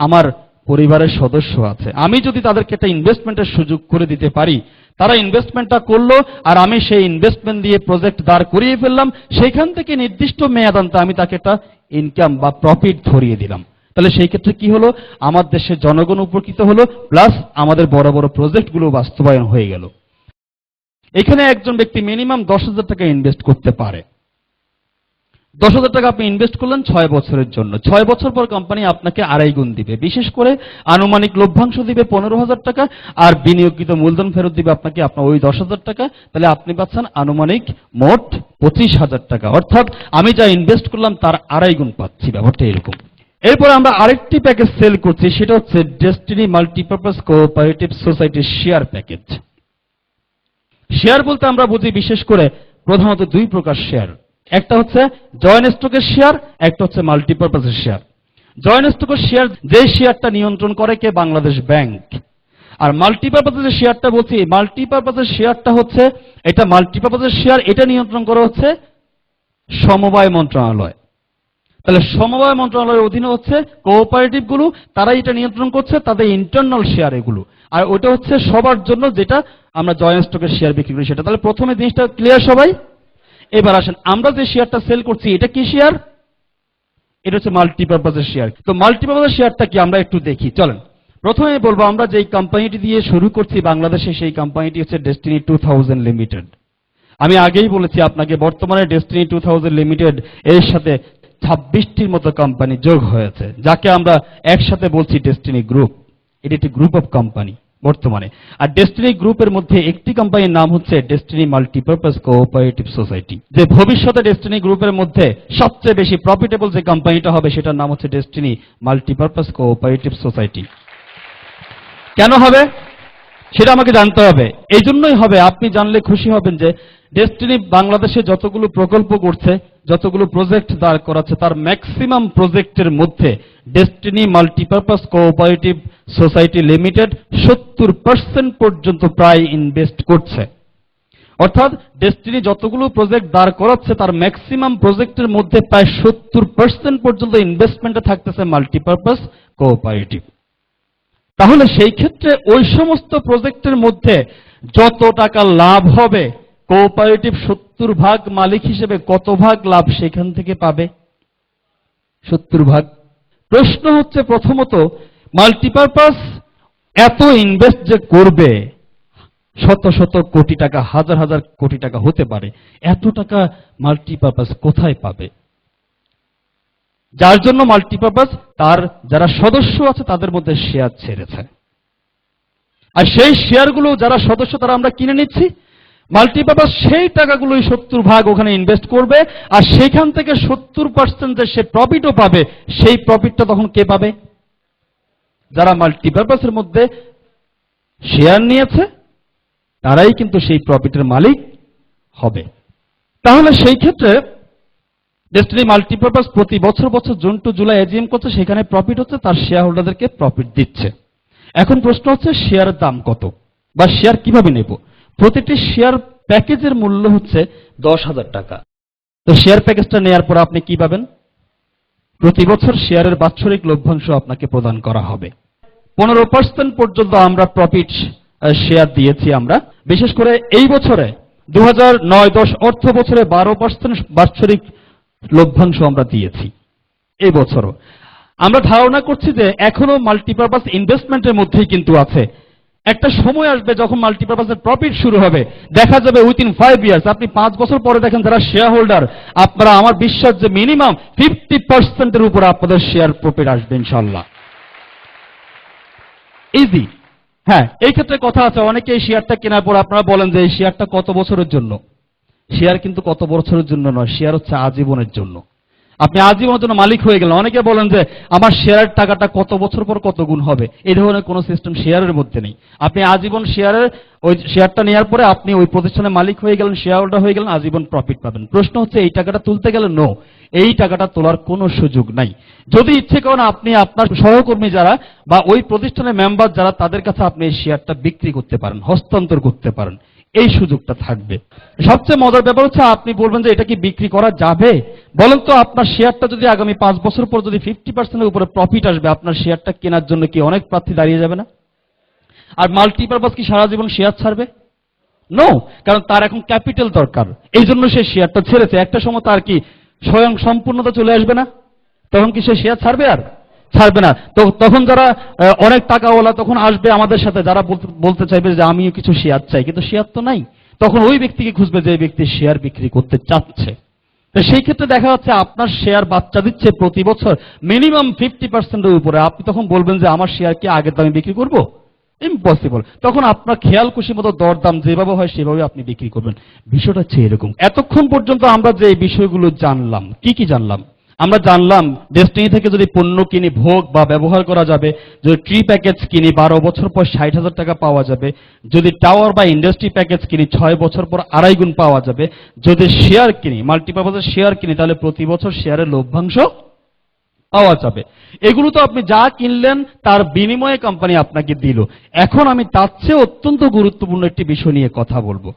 আমার পরিবারের সদস্য আছে। আমি যদি তাদেরকে একটা ইনভেস্টমেন্টের সুযোগ করে দিতে পারি, তারা ইনভেস্টমেন্টটা করলো, আর আমি সেই ইনভেস্টমেন্ট দিয়ে প্রজেক্ট দাঁড় করিয়ে ফেললাম, সেখান থেকে নির্দিষ্ট মেয়াদান্তে আমি তাকে একটা ইনকাম বা প্রফিট ধরিয়ে দিলাম। তাহলে সেই ক্ষেত্রে কি হলো? আমার দেশের জনগণ উপকৃত হলো, প্লাস আমাদের বড় বড় প্রজেক্টগুলো বাস্তবায়ন হয়ে গেল। এখানে একজন ব্যক্তি মিনিমাম 10,000 টাকা ইনভেস্ট করতে পারে। 10,000 টাকা আপনি ইনভেস্ট করলেন 6 বছরের জন্য। 6 বছর পর কোম্পানি আপনাকে 2.5 গুণ দিবে, বিশেষ করে আনুমানিক লভ্যাংশ দিবে 15,000 টাকা, আর বিনিয়োগকৃত মূলধন ফেরত দিবে আপনাকে আপনার ওই 10,000 টাকা। তাহলে আপনি পাচ্ছেন আনুমানিক মোট 25,000 টাকা। অর্থাৎ আমি যা ইনভেস্ট করলাম তার 2.5 গুণ পাচ্ছি। ব্যাপারটা এরকম। এরপর আমরা আরেকটি প্যাকেজ সেল করছি, সেটা হচ্ছে ডেস্টিনি মাল্টিপারপাস কোঅপারেটিভ সোসাইটির শেয়ার প্যাকেজ। শেয়ার বলতে আমরা বুঝি বিশেষ করে প্রধানত দুই প্রকার শেয়ার, একটা হচ্ছে জয়েন্ট স্টকের শেয়ার, একটা হচ্ছে মাল্টিপারপাসের শেয়ার। জয়েন্ট স্টকের শেয়ার যে শেয়ারটা নিয়ন্ত্রণ করে কে? বাংলাদেশ ব্যাংক। আর মাল্টিপারপাসের শেয়ারটা বলছি, মাল্টিপারপাসের শেয়ারটা হচ্ছে এটা মাল্টিপারপাসের শেয়ার, এটা নিয়ন্ত্রণ করা হচ্ছে সমবায় মন্ত্রণালয়। তাহলে সমবায় মন্ত্রণালয়ের অধীনে হচ্ছে কোঅপারেটিভ গুলো, তারাই এটা নিয়ন্ত্রণ করছে, তাদের ইন্টারনাল শেয়ার এগুলো। আর ওটা হচ্ছে সবার জন্য, যেটা আমরা জয়েন্ট স্টকের শেয়ার বিক্রি করি সেটা। তাহলে প্রথমে জিনিসটা ক্লিয়ার সবাই? এবার আসেন, আমরা যে শেয়ারটা সেল করছি এটা কি শেয়ার? এটা হচ্ছে মাল্টিপারপাসের শেয়ার। তো মাল্টিপারপাসের শেয়ারটা কি আমরা একটু দেখি, চলেন। প্রথমে বলবো আমরা যেই কোম্পানিটি দিয়ে শুরু করছি বাংলাদেশে, সেই কোম্পানিটি হচ্ছে ডেস্টিনি 2000 লিমিটেড। আমি আগেই বলেছি আপনাকে, বর্তমানে ডেস্টিনি 2000 লিমিটেড এর সাথে 26টির মতো কোম্পানি যোগ হয়েছে, যাকে আমরা একসাথে বলছি ডেস্টিনি গ্রুপ। এটি একটি গ্রুপ অফ কোম্পানি বর্তমানে। আর ডেস্টিনি গ্রুপের মধ্যে একটি কোম্পানির নাম হচ্ছে ডেস্টিনি মাল্টিপারপাস কোঅপারেটিভ সোসাইটি। যে ভবিষ্যতে ডেস্টিনি গ্রুপের মধ্যে সবচেয়ে বেশি প্রফিটেবল যে কোম্পানিটা হবে সেটার নাম হচ্ছে ডেস্টিনি মাল্টিপারপাস কোঅপারেটিভ সোসাইটি। কেন হবে সেটা আমাকে জানতে হবে। এই জন্যই হবে, আপনি জানলে খুশি হবেন যে ডেস্টিনি বাংলাদেশে যতগুলো প্রকল্প করছে, যতগুলো প্রজেক্ট দাঁড় করাচ্ছে, তার ম্যাক্সিমাম প্রজেক্টের মধ্যে destiny multipurpose cooperative society limited 70% পর্যন্ত প্রায় ইনভেস্ট করছে। অর্থাৎ ডেস্টিনি যতগুলো প্রজেক্ট দাঁড় করাচ্ছে তার ম্যাক্সিমাম প্রজেক্টের মধ্যে প্রায় 70% পর্যন্ত ইনভেস্টমেন্টে থাকতেছে মাল্টিপারপাস কোঅপারেটিভ। তাহলে সেই ক্ষেত্রে ওই সমস্ত প্রজেক্টের মধ্যে যত টাকা লাভ হবে, কোঅপারেটিভ 70 ভাগ মালিক হিসেবে কত ভাগ লাভ সেখান থেকে পাবে? 70 ভাগ। প্রশ্ন হচ্ছে প্রথমত, মাল্টিপারপাস এত ইনভেস্ট যে করবে, শত শত কোটি টাকা, হাজার হাজার কোটি টাকা হতে পারে, এত টাকা মাল্টিপারপাস কোথায় পাবে? যার জন্য মাল্টিপারপাস তার যারা সদস্য আছে তাদের মধ্যে শেয়ার ছেড়েছে। আর সেই শেয়ারগুলো যারা সদস্য তারা আমরা কিনে নিচ্ছি। মাল্টিপারপাস সেই টাকাগুলোই 70 ভাগ ওখানে ইনভেস্ট করবে, আর সেখান থেকে 70% যে সে প্রফিটও পাবে, সেই প্রফিটটা তখন কে পাবে? যারা মাল্টিপারপাসের মধ্যে শেয়ার নিয়েছে তারাই কিন্তু সেই প্রফিটের মালিক হবে। তাহলে সেই ক্ষেত্রে ডেস্টিনি মাল্টিপারপাস প্রতি বছর জুন টু জুলাই এজিএম করছে, সেখানে প্রফিট হচ্ছে, তার শেয়ার হোল্ডারদেরকে প্রফিট দিচ্ছে। এখন প্রশ্ন হচ্ছে শেয়ারের দাম কত বা শেয়ার কিভাবে নেব? প্রতিটি শেয়ার প্যাকেজের মূল্য হচ্ছে 10,000 টাকা। তো শেয়ার প্যাকেজটা নেওয়ার পর আপনি কি পাবেন? প্রতি বছর শেয়ারের বাৎসরিক লভ্যাংশ আপনাকে প্রদান করা হবে। 15% পর্যন্ত আমরা প্রফিট শেয়ার দিয়েছি আমরা। বিশেষ করে এই বছরে 2009-10 অর্থ বছরে 12% বাৎসরিক লভ্যাংশ আমরা দিয়েছি। এই বছরও আমরা ধারণা করছি যে এখনো মাল্টিপারপাস ইনভেস্টমেন্টের মধ্যেই কিন্তু আছে। একটা সময় আসবে যখন মাল্টিপারপাসের প্রফিট শুরু হবে, দেখা যাবে উইথিন 5 ইয়ার্স, আপনি 5 বছর পরে দেখেন যারা শেয়ার হোল্ডার, আপনারা, আমার বিশ্বাস যে মিনিমাম 50%-এর উপরে আপনাদের শেয়ার প্রফিট আসবে ইনশাআল্লাহ। ইজি। হ্যাঁ, এই ক্ষেত্রে কথা আছে, অনেকে এই শেয়ারটা কেনার পর আপনারা বলেন যে এই শেয়ারটা কত বছরের জন্য? শেয়ার কিন্তু কত বছরের জন্য নয়, শেয়ার হচ্ছে আজীবনের জন্য। আপনি আজীবনের জন্য মালিক হয়ে গেলেন। অনেকে বলেন যে আমার শেয়ারের টাকাটা কত বছর পর কত গুণ হবে, এই ধরনের কোনো সিস্টেম শেয়ারের মধ্যে নেই। আপনি আজীবন শেয়ারের ওই শেয়ারটা নেওয়ার পরে আপনি ওই প্রতিষ্ঠানের মালিক হয়ে গেলেন, শেয়ার হোল্ডার হয়ে গেলেন, আজীবন প্রফিট পাবেন। প্রশ্ন হচ্ছে এই টাকাটা তুলতে গেলে নো, এই টাকাটা তোলার কোনো সুযোগ নাই। যদি ইচ্ছে করেন আপনি আপনার সহকর্মী যারা বা ওই প্রতিষ্ঠানের মেম্বার যারা, তাদের কাছে আপনি এই শেয়ারটা বিক্রি করতে পারেন, হস্তান্তর করতে পারেন, এই সুযোগটা থাকবে। সবচেয়ে মজার ব্যাপার হচ্ছে আপনি বলবেন যে এটা কি বিক্রি করা যাবে? বলেন তো, আপনার শেয়ারটা যদি আগামী 5 বছর পর যদি 50%-এর উপরে প্রফিট আসবে, আপনার শেয়ারটা কেনার জন্য কি অনেক প্রার্থী দাঁড়িয়ে যাবে না? আর মাল্টিপারপাস কি সারা জীবন শেয়ার ছাড়বে? নো, কারণ তার এখন ক্যাপিটাল দরকার, এই জন্য সে শেয়ারটা ছেড়েছে। একটা সময় তার কি স্বয়ং সম্পূর্ণতা চলে আসবে না? তখন কি সে শেয়ার ছাড়বে? আর ছাড়বে না। তো তখন যারা অনেক টাকাওয়ালা তখন আসবে আমাদের সাথে, যারা বলতে চাইবে যে আমিও কিছু শেয়ার চাই, কিন্তু শেয়ার তো নাই, তখন ওই ব্যক্তিকে খুঁজবে যে ব্যক্তি শেয়ার বিক্রি করতে চাচ্ছে। তো সেই ক্ষেত্রে দেখা যাচ্ছে আপনার শেয়ার বাচ্চা দিচ্ছে প্রতি বছর মিনিমাম 50%-এর উপরে। আপনি তখন বলবেন যে আমার শেয়ার কি আগের দামে বিক্রি করব? ইম্পসিবল। তখন আপনার খেয়াল খুশি মতো দরদাম যেভাবে হয় সেভাবে আপনি বিক্রি করবেন। বিষয়টা হচ্ছে এরকম। এতক্ষণ পর্যন্ত আমরা যে এই বিষয়গুলো জানলাম, কি কি জানলাম? আমরা জানলাম ডেস্টিনি থেকে যদি পণ্য কিনি ভোগ বা ব্যবহার করা যাবে, যদি ট্রি প্যাকেজ কিনি 12 বছর পর 60,000 টাকা পাওয়া যাবে, যদি টাওয়ার বা ইন্ডাস্ট্রি প্যাকেজ কিনি 6 বছর পর 2.5 গুণ পাওয়া যাবে, যদি শেয়ার কিনি মাল্টিপারপাজের শেয়ার কিনি তাহলে প্রতি বছর শেয়ারের লভ্যাংশ পাওয়া যাবে। এগুলো তো আপনি যা কিনলেন তার বিনিময়ে কোম্পানি আপনাকে দিল। এখন আমি তার চেয়ে অত্যন্ত গুরুত্বপূর্ণ একটি বিষয় নিয়ে কথা বলবো।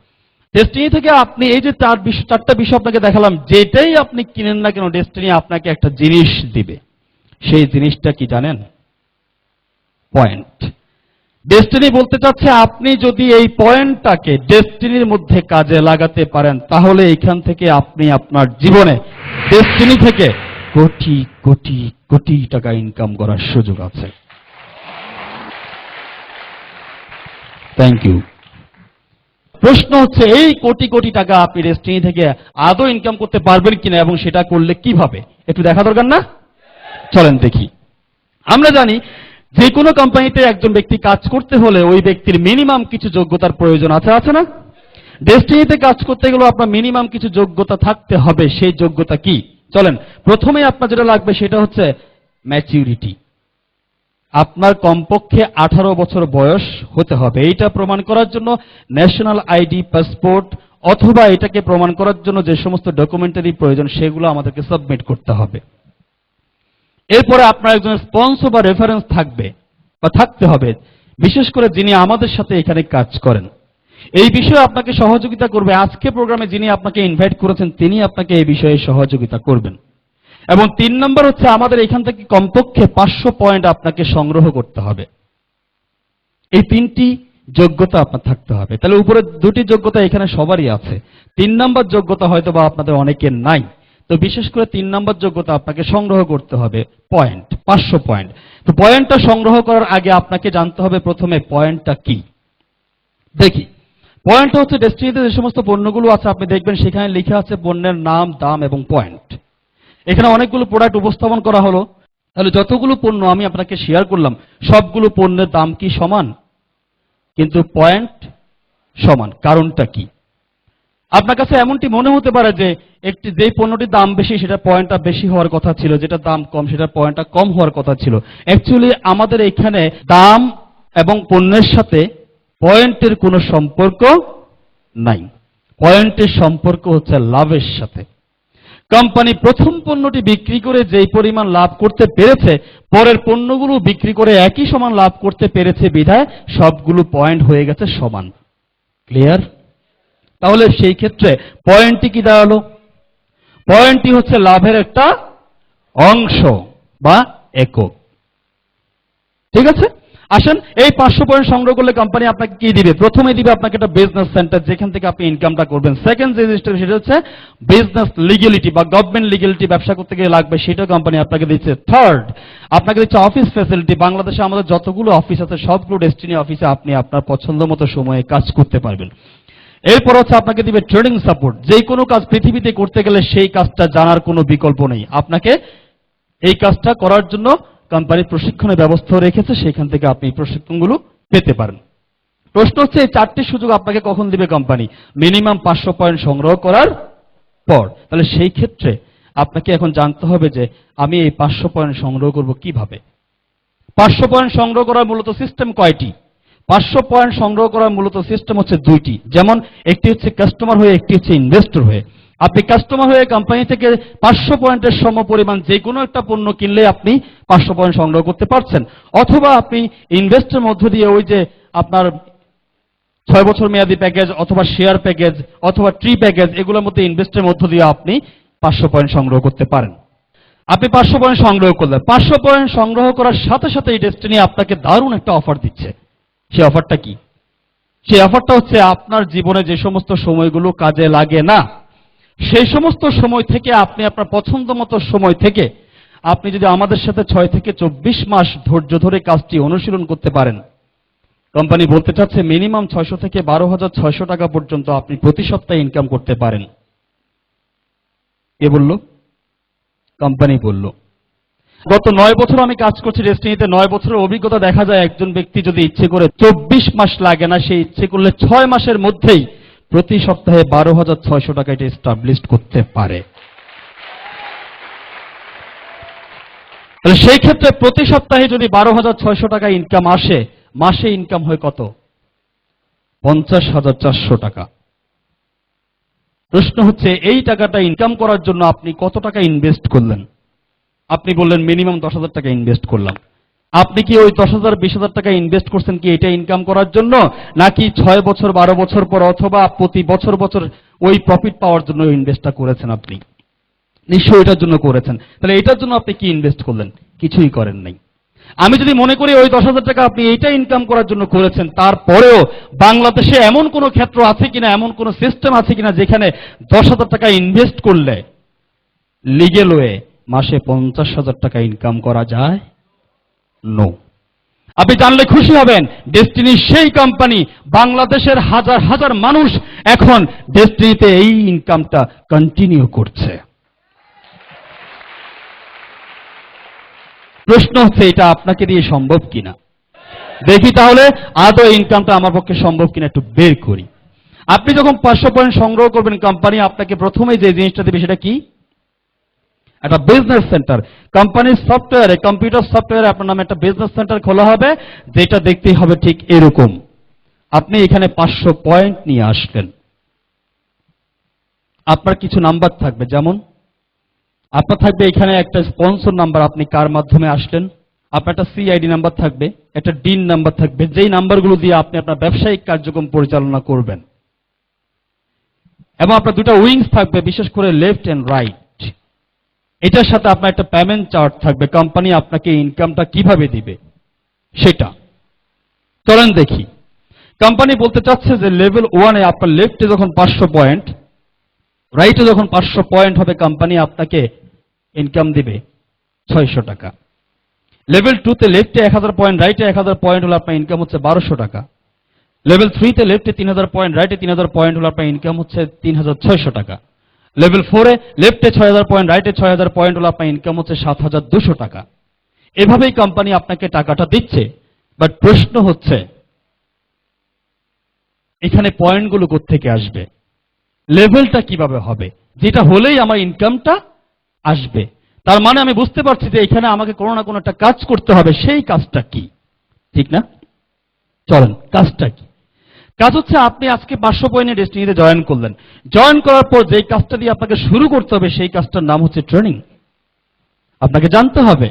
ডেস্টিনি থেকে আপনি এই যে চারটা বিষয় আপনাকে দেখালাম, যেটাই আপনি কিনেন না কেন ডেস্টিনি আপনাকে একটা জিনিস দিবে। সেই জিনিসটা কি জানেন? পয়েন্ট। ডেস্টিনি বলতে চাচ্ছে আপনি যদি এই পয়েন্টটাকে ডেস্টিনির মধ্যে কাজে লাগাতে পারেন তাহলে এখান থেকে আপনি আপনার জীবনে ডেস্টিনি থেকে কোটি কোটি কোটি টাকা ইনকাম করার সুযোগ আছে। Thank you. প্রশ্ন হচ্ছে এই কোটি কোটি টাকা আপনি ডেস্টিনি থেকে আদৌ ইনকাম করতে পারবেন কিনা এবং সেটা করলে কিভাবে, একটু দেখা দরকার না? চলেন দেখি। আমরা জানি যে কোনো কোম্পানিতে একজন ব্যক্তি কাজ করতে হলে ওই ব্যক্তির মিনিমাম কিছু যোগ্যতার প্রয়োজন আছে, আছে না? ডেস্টিনিতে কাজ করতে গেলে আপনার মিনিমাম কিছু যোগ্যতা থাকতে হবে। সেই যোগ্যতা কি? চলেন, প্রথমেই আপনার যেটা লাগবে সেটা হচ্ছে ম্যাচিউরিটি। আপনার কমপক্ষে 18 বছর বয়স হতে হবে। এইটা প্রমাণ করার জন্য ন্যাশনাল আইডি, পাসপোর্ট অথবা এটাকে প্রমাণ করার জন্য যে সমস্ত ডকুমেন্টারি প্রয়োজন সেগুলো আমাদেরকে সাবমিট করতে হবে। এরপরে আপনার একজন স্পন্সর বা রেফারেন্স থাকবে বা থাকতে হবে, বিশেষ করে যিনি আমাদের সাথে এখানে কাজ করেন। এই বিষয়ে আপনাকে সহযোগিতা করবে, আজকে প্রোগ্রামে যিনি আপনাকে ইনভাইট করেছেন তিনি আপনাকে এই বিষয়ে সহযোগিতা করবেন। এবং 3 নম্বর হচ্ছে আমাদের এখান থেকে কমপক্ষে 500 পয়েন্ট আপনাকে সংগ্রহ করতে হবে। এই 3টি যোগ্যতা আপনার থাকতে হবে। তাহলে উপরে 2টি যোগ্যতা এখানে সবারই আছে। 3 নম্বর যোগ্যতা হয়তো বা আপনাদের অনেকের নাই। তো বিশেষ করে 3 নম্বর যোগ্যতা আপনাকে সংগ্রহ করতে হবে পয়েন্ট, 500 পয়েন্ট। তো পয়েন্টটা সংগ্রহ করার আগে আপনাকে জানতে হবে প্রথমে পয়েন্টটা কি। দেখি, পয়েন্টটা হচ্ছে ডেস্টিনিতে যে সমস্ত পণ্যগুলো আছে আপনি দেখবেন সেখানে লেখা আছে পণ্যের নাম, দাম এবং পয়েন্ট। এখানে অনেকগুলো প্রোডাক্ট উপস্থাপন করা হলো। তাহলে যতগুলো পণ্য আমি আপনাকে শেয়ার করলাম সবগুলো পণ্যের দাম কি সমান? কিন্তু পয়েন্ট সমান। কারণটা কি? আপনার কাছে এমনটি মনে হতে পারে যে যে পণ্যটির দাম বেশি সেটা পয়েন্টটা বেশি হওয়ার কথা ছিল, যেটা দাম কম সেটা পয়েন্টটা কম হওয়ার কথা ছিল। অ্যাকচুয়ালি আমাদের এখানে দাম এবং পণ্যের সাথে পয়েন্টের কোনো সম্পর্ক নাই। পয়েন্টের সম্পর্ক হচ্ছে লাভের সাথে। কোম্পানি প্রথম পণ্যটি বিক্রি করে যেই পরিমাণ লাভ করতে পেরেছে পরের পণ্যগুলো বিক্রি করে একই সমান লাভ করতে পেরেছে বিধায় সবগুলো পয়েন্ট হয়ে গেছে সমান। ক্লিয়ার? তাহলে সেই ক্ষেত্রে পয়েন্টটি কি দাঁড়ালো? পয়েন্টটি হচ্ছে লাভের একটা অংশ বা একক। ঠিক আছে, আসেন এই 500 পয়েন্ট সংগ্রহ করলে কোম্পানি আপনাকে কি দিবে? প্রথমে দিবে আপনাকে একটা বিজনেস সেন্টার যেখান থেকে আপনি ইনকামটা করবেন। সেকেন্ড যে জিনিসটা সেটা হচ্ছে বিজনেস লিগ্যালিটি বা গভর্নমেন্ট লিগ্যালিটি, ব্যবসা করতে গিয়ে লাগবে সেটা কোম্পানি আপনাকে দিচ্ছে। থার্ড আপনাকে দিচ্ছে অফিস ফ্যাসিলিটি। বাংলাদেশে আমাদের যতগুলো অফিস আছে সবগুলো ডেস্টিনি অফিসে আপনি আপনার পছন্দ মতো সময়ে কাজ করতে পারবেন। এরপর হচ্ছে আপনাকে দিবে ট্রেনিং সাপোর্ট। যে কোনো কাজ পৃথিবীতে করতে গেলে সেই কাজটা জানার কোনো বিকল্প নেই। আপনাকে এই কাজটা করার জন্য কোম্পানির প্রশিক্ষণের ব্যবস্থা রেখেছে, সেখান থেকে আপনি প্রশিক্ষণগুলো পেতে পারেন। প্রশ্ন হচ্ছে এই 4টি সুযোগ আপনাকে কখন দিবে কোম্পানি? মিনিমাম 500 পয়েন্ট সংগ্রহ করার পর। তাহলে সেই ক্ষেত্রে আপনাকে এখন জানতে হবে যে আমি এই 500 পয়েন্ট সংগ্রহ করব কিভাবে। 500 পয়েন্ট সংগ্রহ করার মূলত সিস্টেম কয়টি? 500 পয়েন্ট সংগ্রহ করার মূলত সিস্টেম হচ্ছে 2টি। যেমন একটি হচ্ছে কাস্টমার হয়ে, একটি হচ্ছে ইনভেস্টর হয়ে। আপনি কাস্টমার হয়ে কোম্পানি থেকে 500 পয়েন্টের সমপরিমাণ যে কোনো একটা পণ্য কিনলে আপনি 500 পয়েন্ট সংগ্রহ করতে পারছেন। অথবা আপনি ইনভেস্টের মধ্য দিয়ে ওই যে আপনার 6 বছর মেয়াদী প্যাকেজ অথবা শেয়ার প্যাকেজ অথবা ট্রি প্যাকেজ এগুলোর মধ্যে ইনভেস্টের মধ্য দিয়ে আপনি 500 পয়েন্ট সংগ্রহ করতে পারেন। আপনি 500 পয়েন্ট সংগ্রহ করলেন, 500 পয়েন্ট সংগ্রহ করার সাথে সাথে এই ডেস্টিনি আপনাকে দারুণ একটা অফার দিচ্ছে। সেই অফারটা কি? সেই অফারটা হচ্ছে আপনার জীবনে যে সমস্ত সময়গুলো কাজে লাগে না সেই সমস্ত সময় থেকে আপনি আপনার পছন্দ মতো সময় থেকে আপনি যদি আমাদের সাথে 6 থেকে 24 মাস ধৈর্য ধরে কাজটি অনুশীলন করতে পারেন, কোম্পানি বলতে চাচ্ছে মিনিমাম 600 থেকে 12,600 টাকা পর্যন্ত আপনি প্রতি সপ্তাহে ইনকাম করতে পারেন। কে বলল? কোম্পানি বলল। গত 9 বছর আমি কাজ করছি ডেস্টিনিতে। 9 বছরের অভিজ্ঞতা দেখা যায় একজন ব্যক্তি যদি ইচ্ছে করে 24 মাস লাগে না, সে ইচ্ছে করলে 6 মাসের মধ্যেই প্রতি সপ্তাহে 12,600 টাকা এটা এস্টাবলিশ করতে পারে। তাহলে সেই ক্ষেত্রে প্রতি সপ্তাহে যদি 12,600 টাকা ইনকাম আসে, মাসে ইনকাম হয় কত? 50,400 টাকা। প্রশ্ন হচ্ছে এই টাকাটা ইনকাম করার জন্য আপনি কত টাকা ইনভেস্ট করলেন? আপনি বললেন মিনিমাম 10,000 টাকা ইনভেস্ট করলাম। আপনি কি ওই 10,000 20,000 টাকা ইনভেস্ট করছেন কি এটা ইনকাম করার জন্য, নাকি 6 বছর 12 বছর পর অথবা প্রতি বছর বছর ওই প্রফিট পাওয়ার জন্য ইনভেস্টটা করেছেন? আপনি নিশ্চয়ই এটার জন্য করেছেন। তাহলে এটার জন্য আপনি কি ইনভেস্ট করলেন? কিছুই করেন নাই। আমি যদি মনে করি ওই 10,000 টাকা আপনি এইটা ইনকাম করার জন্য করেছেন, তারপরেও বাংলাদেশে এমন কোন ক্ষেত্র আছে কিনা, এমন কোন সিস্টেম আছে কিনা যেখানে 10,000 টাকা ইনভেস্ট করলে লিগ্যাল ওয়ে মাসে 50,000 টাকা ইনকাম করা যায়? নো। আপনি জানলে খুশি হবেন, ডেস্টিনি সেই কোম্পানি, বাংলাদেশের হাজার হাজার মানুষ এখন ডেস্টিনিতে এই ইনকামটা কন্টিনিউ করছে। প্রশ্ন হচ্ছে এটা আপনাকে দিয়ে সম্ভব কিনা। দেখি তাহলে আদৌ ইনকামটা আমার পক্ষে সম্ভব কিনা একটু বের করি। আপনি যখন 500 পয়েন্ট সংগ্রহ করবেন, কোম্পানি আপনাকে প্রথমে যে জিনিসটা দেবে সেটা কি? একটা বিজনেস সেন্টার। কোম্পানির সফটওয়্যারে, কম্পিউটার সফটওয়্যারে আপনার নামে একটা বিজনেস সেন্টার খোলা হবে, যেটা দেখতেই হবে ঠিক এরকম। আপনি এখানে 500 পয়েন্ট নিয়ে আসলেন, আপনার কিছু নাম্বার থাকবে, যেমন আপনার থাকবে এখানে একটা স্পন্সর নাম্বার, আপনি কার মাধ্যমে আসলেন। আপনার একটা সিআইডি নাম্বার থাকবে, একটা ডিন নাম্বার থাকবে, যেই নাম্বারগুলো দিয়ে আপনি আপনার ব্যবসায়িক কার্যক্রম পরিচালনা করবেন। এবং আপনার দুটো উইংস থাকবে, বিশেষ করে লেফট এন্ড রাইট। এটার সাথে আপনার একটা পেমেন্ট চার্ট থাকবে, কোম্পানি আপনাকে ইনকামটা কিভাবে দিবে সেটা। চলেন দেখি। কোম্পানি বলতে চাচ্ছে যে লেভেল 1-এ আপনার লেফটে যখন 500 পয়েন্ট, রাইটে যখন 500 পয়েন্ট হবে, কোম্পানি আপনাকে ইনকাম দিবে 600 টাকা। লেভেল 2-তে লেফটে 1000 পয়েন্ট, রাইটে 1000 পয়েন্ট হলে আপনার ইনকাম হচ্ছে 1200 টাকা। লেভেল 3-তে লেফটে 3000 পয়েন্ট, রাইটে 3000 পয়েন্ট হলে আপনার ইনকাম হচ্ছে 3600 টাকা। লেভেল 4-এ লেফটে 6000 পয়েন্ট, রাইটে 6000 পয়েন্ট হলে আপনার ইনকাম হচ্ছে 7200 টাকা। এভাবেই কোম্পানি আপনাকে টাকাটা দিচ্ছে। বাট প্রশ্ন হচ্ছে এখানে পয়েন্টগুলো কোত্থেকে আসবে, লেভেলটা কিভাবে হবে, যেটা হলেই আমার ইনকামটা আসবে। তার মানে আমি বুঝতে পারছি যে এখানে আমাকে কোনো না কোনো একটা কাজ করতে হবে। সেই কাজটা কি, ঠিক না? চলেন, কাজটা কি? কাজ হচ্ছে আপনি আজকে 500 পয়েন্টে ডেস্টিনিতে জয়েন করলেন। জয়েন করার পর যে কাজটা দিয়ে আপনাকে শুরু করতে হবে, সেই কাজটার নাম হচ্ছে ট্রেনিং। আপনাকে জানতে হবে,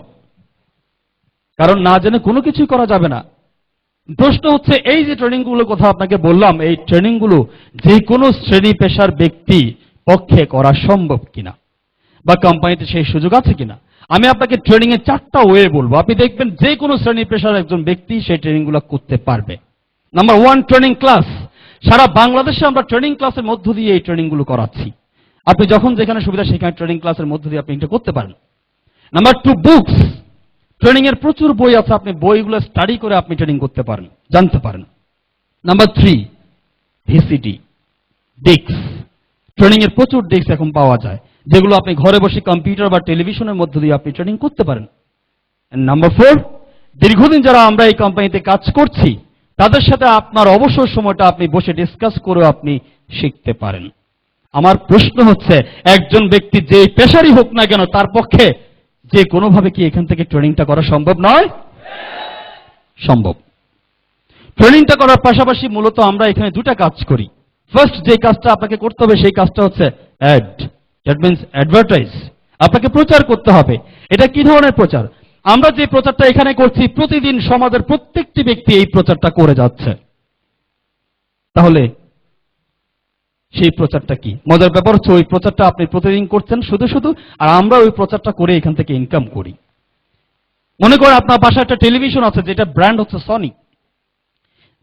কারণ না জেনে কোনো কিছুই করা যাবে না। প্রশ্ন হচ্ছে এই যে ট্রেনিংগুলোর কথা আপনাকে বললাম, এই ট্রেনিংগুলো যে কোনো শ্রেণী পেশার ব্যক্তি পক্ষে করা সম্ভব কিনা, বা কোম্পানিতে সেই সুযোগ আছে কিনা। আমি আপনাকে ট্রেনিং এর 4টা ওয়ে বলবো, আপনি দেখবেন যে কোনো শ্রেণী পেশার একজন ব্যক্তি সেই ট্রেনিংগুলো করতে পারবে। Number 1, training class. সারা বাংলাদেশে আমরা ট্রেনিং ক্লাসের মধ্য দিয়ে এই ট্রেনিংগুলো করাচ্ছি। আপনি যখন যেখানে সুবিধা সেখানে ট্রেনিং ক্লাসের মধ্য দিয়ে আপনি এটা করতে পারেন। Number 2, books. ট্রেনিং এর প্রচুর বই আছে, আপনি বইগুলো স্টাডি করে আপনি ট্রেনিং করতে পারেন, জানতে পারেন। Number 3, VCD, desk. ট্রেনিং এর প্রচুর ডেস্ক এখন পাওয়া যায়, যেগুলো আপনি ঘরে বসে কম্পিউটার বা টেলিভিশনের মধ্য দিয়ে আপনি ট্রেনিং করতে পারেন। নাম্বার 4, দীর্ঘদিন যারা আমরা এই কোম্পানিতে কাজ করছি, তাদের সাথে আপনার অবসর সময়টা আপনি বসে ডিসকাস করে আপনি শিখতে পারেন। আমার প্রশ্ন হচ্ছে, একজন ব্যক্তি যে পেশারই হোক না কেন, তার পক্ষে যে কোনোভাবে কি এখান থেকে ট্রেনিংটা করা সম্ভব নয়? সম্ভব। ট্রেনিংটা করার পাশাপাশি মূলত আমরা এখানে দুটা কাজ করি। ফার্স্ট যে কাজটা আপনাকে করতে হবে, সেই কাজটা হচ্ছে অ্যাড, দ্যাট মিনস অ্যাডভার্টাইজ। আপনাকে প্রচার করতে হবে। এটা কি ধরনের প্রচার? আমরা যে প্রচারটা এখানে করছি, প্রতিদিন সমাজের প্রত্যেকটি ব্যক্তি এই প্রচারটা করে যাচ্ছে। তাহলে সেই প্রচারটা কি? মজার ব্যাপার হচ্ছে ওই প্রচারটা আপনি প্রতিদিন করছেন শুধু শুধু, আর আমরা ওই প্রচারটা করে এখান থেকে ইনকাম করি। মনে করেন আপনার বাসায় একটা টেলিভিশন আছে, যেটা ব্র্যান্ড হচ্ছে সনি।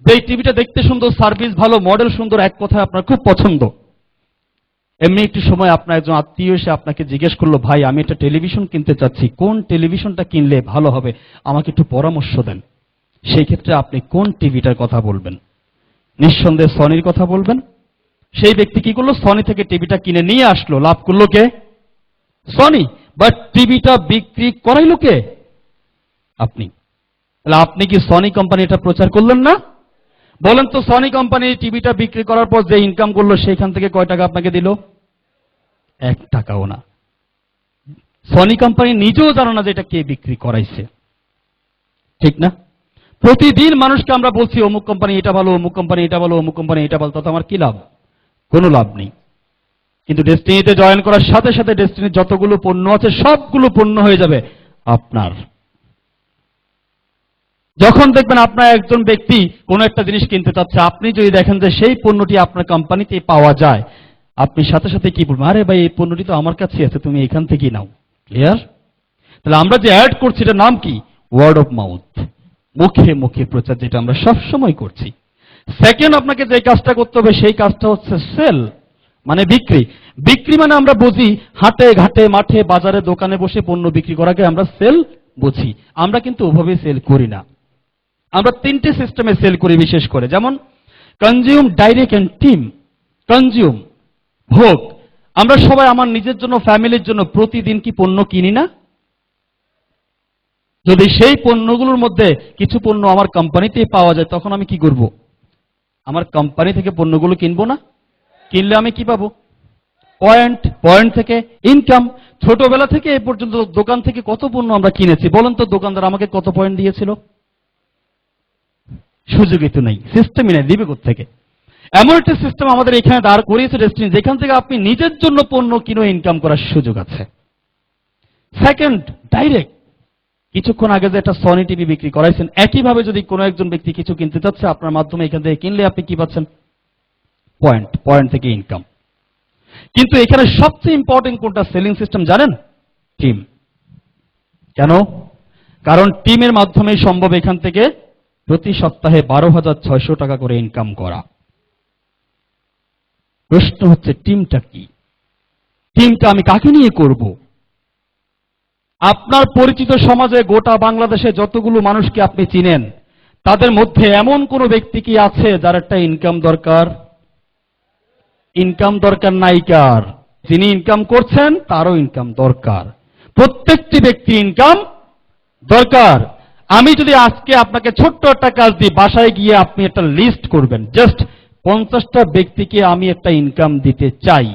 যে টিভিটা দেখতে সুন্দর, সার্ভিস ভালো, মডেল সুন্দর, এক কথায় আপনার খুব পছন্দ। এমনি একটি সময় আপনার একজন আত্মীয় এসে আপনাকে জিজ্ঞেস করলো, ভাই আমি একটা টেলিভিশন কিনতে চাচ্ছি, কোন টেলিভিশনটা কিনলে ভালো হবে, আমাকে একটু পরামর্শ দেন। সেই ক্ষেত্রে আপনি কোন টিভিটার কথা বলবেন? নিঃসন্দেহে সনির কথা বলবেন। সেই ব্যক্তি কি করলো? সনি থেকে টিভিটা কিনে নিয়ে আসলো। লাভ করলো কে? সনি। বাট টিভিটা বিক্রি করাইলো কে? আপনি। তাহলে আপনি কি সনি কোম্পানি এটা প্রচার করলেন না? বলেন তো, সনি কোম্পানি টিভিটা বিক্রি করার পর যে ইনকাম করলো, সেইখান থেকে কয় টাকা আপনাকে দিল? 1 টাকাও না। সনি কোম্পানি নিজেও জানে না যে এটা কে বিক্রি করাইছে, ঠিক না? প্রতিদিন মানুষকে আমরা বলছি অমুক কোম্পানি এটা ভালো, অমুক কোম্পানি এটা ভালো, অমুক কোম্পানি এটা ভালো, তাতে আমার কি লাভ? কোনো লাভ নেই। কিন্তু ডেস্টিনিতে জয়েন করার সাথে সাথে ডেস্টিনির যতগুলো পণ্য আছে সবগুলো পণ্য হয়ে যাবে আপনার। যখন দেখবেন আপনার একজন ব্যক্তি কোনো একটা জিনিস কিনতে চাচ্ছে, আপনি যদি দেখেন যে সেই পণ্যটি আপনার কোম্পানিতে পাওয়া যায়, আপনি সাথে সাথে কি বলবেন? আরে ভাই, এই পণ্যটি তো আমার কাছে আছে, তুমি এখান থেকেই নাও। ক্লিয়ার? তাহলে আমরা যে অ্যাড করছি এটার নাম কি? ওয়ার্ড অফ মাউথ, মুখে মুখে প্রচার, যেটা আমরা সবসময় করছি। সেকেন্ড, আপনাকে যে কাজটা করতে হবে সেই কাজটা হচ্ছে সেল, মানে বিক্রি। বিক্রি মানে আমরা বুঝি হাটে ঘাটে মাঠে বাজারে দোকানে বসে পণ্য বিক্রি করাকে আমরা সেল বুঝি। আমরা কিন্তু ওভাবে সেল করি না। আমরা তিনটে সিস্টেমে সেল করি বিশেষ করে, যেমন consume, direct and team. Consume, ভোগ। আমরা সবাই আমার নিজের জন্য, ফ্যামিলির জন্য প্রতিদিন কি পণ্য কিনি না? যদি সেই পণ্যগুলোর মধ্যে কিছু পণ্য আমার কোম্পানিতে পাওয়া যায়, তখন আমি কি করব? আমার কোম্পানি থেকে পণ্যগুলো কিনবো না? কিনলে আমি কি পাবো? পয়েন্ট। পয়েন্ট থেকে ইনকাম। ছোটবেলা থেকে এ পর্যন্ত দোকান থেকে কত পণ্য আমরা কিনেছি, বলেন তো? দোকানদার আমাকে কত পয়েন্ট দিয়েছিল? সুযোগই তো নেই, সিস্টেমই নেই, দিবে কোত্থেকে? এমন একটা সিস্টেম আমাদের এখানে দাঁড় করিয়েছে ডেস্টিনি, যেখান থেকে আপনি নিজের জন্য পণ্য কিনে ইনকাম করার সুযোগ আছে। Second, direct. কিছুক্ষণ আগে যে একটা সনি টিভি বিক্রি করাইছেন, একইভাবে যদি কোনো একজন ব্যক্তি কিছু কিনতে চাচ্ছে আপনার মাধ্যমে, এখান থেকে কিনলে আপনি কি পাচ্ছেন? পয়েন্ট। পয়েন্ট থেকে ইনকাম। কিন্তু এখানে সবচেয়ে ইম্পর্টেন্ট কোনটা সেলিং সিস্টেম জানেন? টিম। কেন? কারণ টিমের মাধ্যমেই সম্ভব এখান থেকে প্রতি সপ্তাহে 12,600 টাকা করে ইনকাম করা। প্রশ্ন হচ্ছে টিমটা কি? টিমটা আমি কাকে নিয়ে করব? আপনার পরিচিত সমাজে গোটা বাংলাদেশে যতগুলো মানুষকে আপনি চিনেন, তাদের মধ্যে এমন কোন ব্যক্তি কি আছে যার একটা ইনকাম দরকার? ইনকাম দরকার নাই কার? যিনি ইনকাম করছেন তারও ইনকাম দরকার। প্রত্যেকটি ব্যক্তি ইনকাম দরকার। আমি যদি আজকে আপনাকে ছোট্ট একটা কাজ দিই, বাসায় গিয়ে আপনি একটা লিস্ট করবেন, জাস্ট 50টা ব্যক্তিকে আমি একটা ইনকাম দিতে চাই,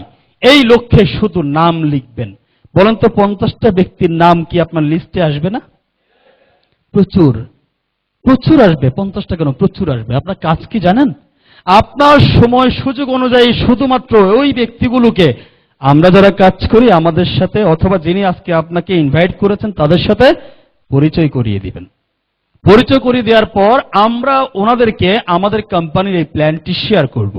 এই লক্ষ্যে শুধু নাম লিখবেন। বলেন তো 50টা ব্যক্তির নাম কি আপনার লিস্টে আসবে না? প্রচুর, প্রচুর আসবে। 50টা কেন, প্রচুর আসবে। আপনার কাজ কি জানেন? আপনার সময় সুযোগ অনুযায়ী শুধুমাত্র ওই ব্যক্তিগুলোকে, আমরা যারা কাজ করি আমাদের সাথে, অথবা যিনি আজকে আপনাকে ইনভাইট করেছেন তাদের সাথে পরিচয় করিয়ে দিবেন। পরিচয় করিয়ে দেওয়ার পর আমরা ওনাদেরকে আমাদের কোম্পানির এই প্ল্যানটি শেয়ার করব।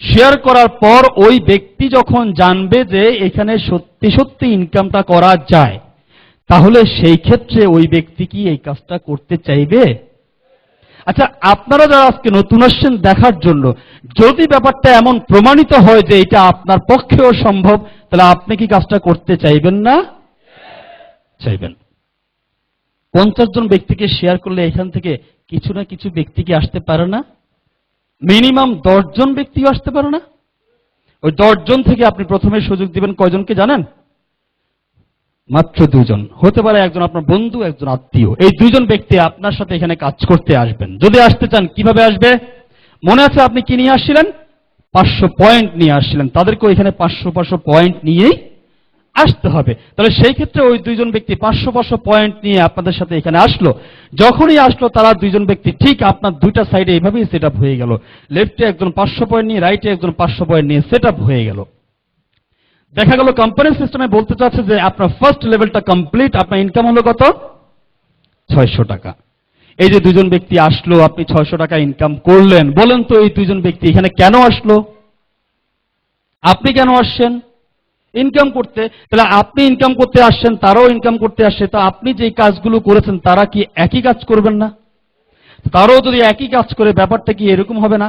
শেয়ার করার পর ওই ব্যক্তি যখন জানবে যে এখানে সত্যি সত্যি ইনকামটা করা যায়, তাহলে সেই ক্ষেত্রে ওই ব্যক্তি কি এই কাজটা করতে চাইবে? আচ্ছা, আপনারা যারা আজকে নতুন আসছেন দেখার জন্য, যদি ব্যাপারটা এমন প্রমাণিত হয় যে এটা আপনার পক্ষেও সম্ভব, তাহলে আপনি কি কাজটা করতে চাইবেন না? চাইবেন। 50 জন ব্যক্তিকে শেয়ার করলে এখান থেকে কিছু না কিছু ব্যক্তি কি আসতে পারে না? মিনিমাম 10 জন ব্যক্তিও আসতে পারে না? ওই 10 জন থেকে আপনি প্রথমে সুযোগ দিবেন কয়জনকে জানেন? মাত্র 2 জন। হতে পারে একজন আপনার বন্ধু, একজন আত্মীয়। এই 2 জন ব্যক্তি আপনার সাথে এখানে কাজ করতে আসবেন। যদি আসতে চান কিভাবে আসবে? মনে আছে আপনি কি নিয়ে আসছিলেন? 500 পয়েন্ট নিয়ে আসছিলেন। তাদেরকে এখানে 500 পয়েন্ট নিয়েই আসতে হবে। তাহলে সেই ক্ষেত্রে ওই 2 জন ব্যক্তি 500 পয়েন্ট নিয়ে আপনাদের সাথে এখানে আসলো। যখনই আসলো তারা 2 জন ব্যক্তি ঠিক আপনার দুইটা সাইডে এইভাবেই সেট আপ হয়ে গেল। লেফটে একজন 500 পয়েন্ট নিয়ে, রাইটে একজন 500 পয়েন্ট নিয়ে সেট আপ হয়ে গেল। দেখা গেল কোম্পানির সিস্টেমে বলতে চাচ্ছে যে আপনার ফার্স্ট লেভেলটা কমপ্লিট, আপনার ইনকাম হলো কত? 600 টাকা। এই যে 2 জন ব্যক্তি আসলো, আপনি 600 টাকা ইনকাম করলেন। বলেন তো এই 2 জন ব্যক্তি এখানে কেন আসলো? আপনি কেন আসছেন? ইনকাম করতে। তাহলে আপনি ইনকাম করতে আসছেন, তারাও ইনকাম করতে আসছে। তো আপনি যে কাজগুলো করেছেন তারা কি একই কাজ করবেন না? তারাও যদি একই কাজ করে, ব্যাপারটা কি এরকম হবে না?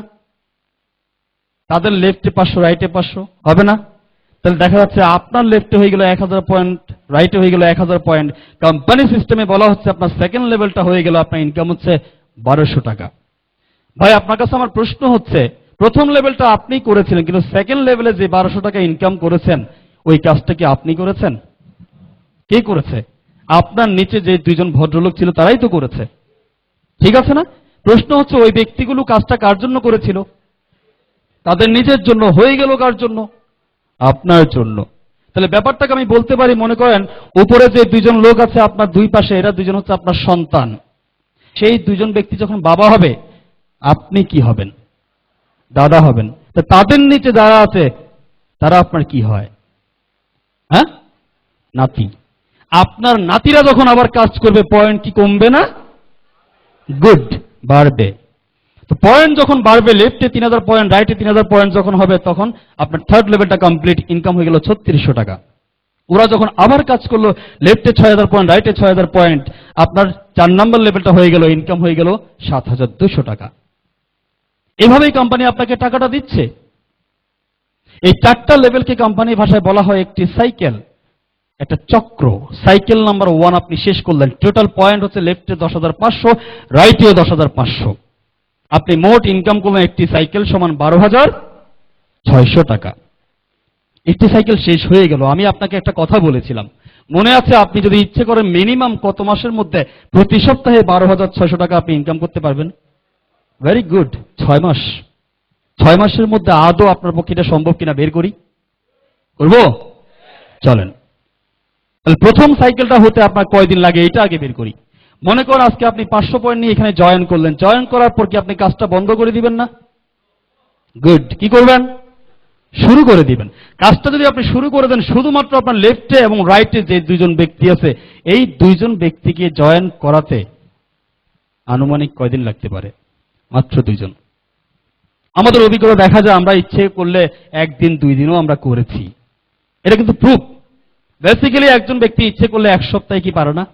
তাদের লেফটে 500, রাইটে 500 হবে না? তাহলে দেখা যাচ্ছে আপনার লেফটে হয়ে গেল 1000 পয়েন্ট, রাইটে হয়ে গেল 1000 পয়েন্ট। কোম্পানি সিস্টেমে বলা হচ্ছে আপনার সেকেন্ড লেভেলটা হয়ে গেল, আপনার ইনকাম হচ্ছে 1200 টাকা। ভাই, আপনার কাছে আমার প্রশ্ন হচ্ছে, প্রথম লেভেলটা আপনি করেছিলেন, কিন্তু সেকেন্ড লেভেলে যে 1200 টাকা ইনকাম করেছেন, ওই কাজটা কি আপনি করেছেন? কে করেছে? আপনার নিচে যে 2 জন ভদ্রলোক ছিল তারাই তো করেছে। ঠিক আছে না? প্রশ্ন হচ্ছে ওই ব্যক্তিগুলো কাজটা কার জন্য করেছিল? তাদের নিজের জন্য। হয়ে গেল কার জন্য? আপনার জন্য। তাহলে ব্যাপারটাকে আমি বলতে পারি, মনে করেন উপরে যে দুইজন লোক আছে আপনার দুই পাশে, এরা দুইজন হচ্ছে আপনার সন্তান। সেই দুইজন ব্যক্তি যখন বাবা হবে, আপনি কি হবেন? দাদা হবেন। তো তাদের নিচে যারা আছে তারা আপনার কি হয়? হ্যাঁ, নাতি। আপনার নাতিরা যখন আবার কাজ করবে, পয়েন্ট কি কমবে না? গুড, বাড়বে। তো পয়েন্ট যখন বাড়বে, লেফটে 3000 পয়েন্ট, রাইটে 3000 পয়েন্ট যখন হবে, তখন আপনার থার্ড লেভেলটা কমপ্লিট, ইনকাম হয়ে গেল 3600 টাকা। ওরা যখন আবার কাজ করলো, লেফটে 6000 পয়েন্ট, রাইটে 6000 পয়েন্ট, আপনার 4 নম্বর লেভেলটা হয়ে গেল, ইনকাম হয়ে গেল 7200 টাকা। এভাবেই কোম্পানি আপনাকে টাকাটা দিচ্ছে। এই 4টা লেভেলকে কোম্পানি ভাষায় বলা হয় একটি সাইকেল, একটা চক্র। সাইকেল নাম্বার 1 আপনি শেষ করলেন, টোটাল পয়েন্ট হচ্ছে লেফটে 10500, রাইটেও 10500। আপনি মোট ইনকাম করলেন একটি সাইকেল সমান 12600 টাকা। একটি সাইকেল শেষ হয়ে গেল। আমি আপনাকে একটা কথা বলেছিলাম, মনে আছে? আপনি যদি ইচ্ছে করেন মিনিমাম কত মাসের মধ্যে প্রতি সপ্তাহে 12600 টাকা আপনি ইনকাম করতে পারবেন? ভেরি গুড, 6 মাস। 6 মাসের মধ্যে আদৌ আপনার পক্ষে এটা সম্ভব কিনা বের করি? করব? চলেন। তাহলে প্রথম সাইকেলটা হতে আপনার কয়দিন লাগে এটা আগে বের করি। মনে করেন আজকে আপনি 500 পয়েন্ট নিয়ে এখানে জয়েন করলেন। জয়েন করার পর কি আপনি কাজটা বন্ধ করে দিবেন না? গুড। কি করবেন? শুরু করে দিবেন। কাজটা যদি আপনি শুরু করে দেন, শুধুমাত্র আপনার লেফটে এবং রাইটে যে দুইজন ব্যক্তি আছে, এই দুইজন ব্যক্তিকে জয়েন করাতে আনুমানিক কয়দিন লাগতে পারে? মাত্র 2 জন। আমাদের অভিজ্ঞতা দেখা যায় আমরা ইচ্ছে করলে 1 দিন 2 দিনও আমরা করেছি। এটা কিন্তু প্রুফ। বেসিক্যালি একজন ব্যক্তি ইচ্ছে করলে 1 সপ্তাহে কি পারে না?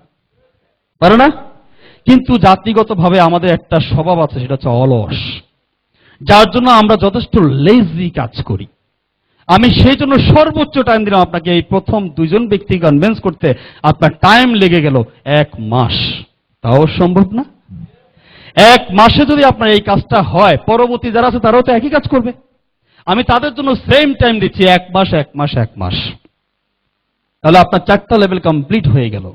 পারে না? কিন্তু জাতিগতভাবে আমাদের একটা স্বভাব আছে, সেটা হচ্ছে অলস, যার জন্য আমরা যথেষ্ট লেজি কাজ করি। আমি সেই জন্য সর্বোচ্চ টাইম দিলাম আপনাকে। এই প্রথম 2 জন ব্যক্তি কনভিন্স করতে আপনার টাইম লেগে গেল 1 মাস। তাও সম্ভব না? 1 মাসে যদি আপনার এই কাজটা হয়, পরবর্তী যারা আছে তারাও তো একই কাজ করবে। আমি তাদের জন্য সেম টাইম দিচ্ছি, 1 মাস 1 মাস 1 মাস। তাহলে আপনার 4টা লেভেল কমপ্লিট হয়ে গেল।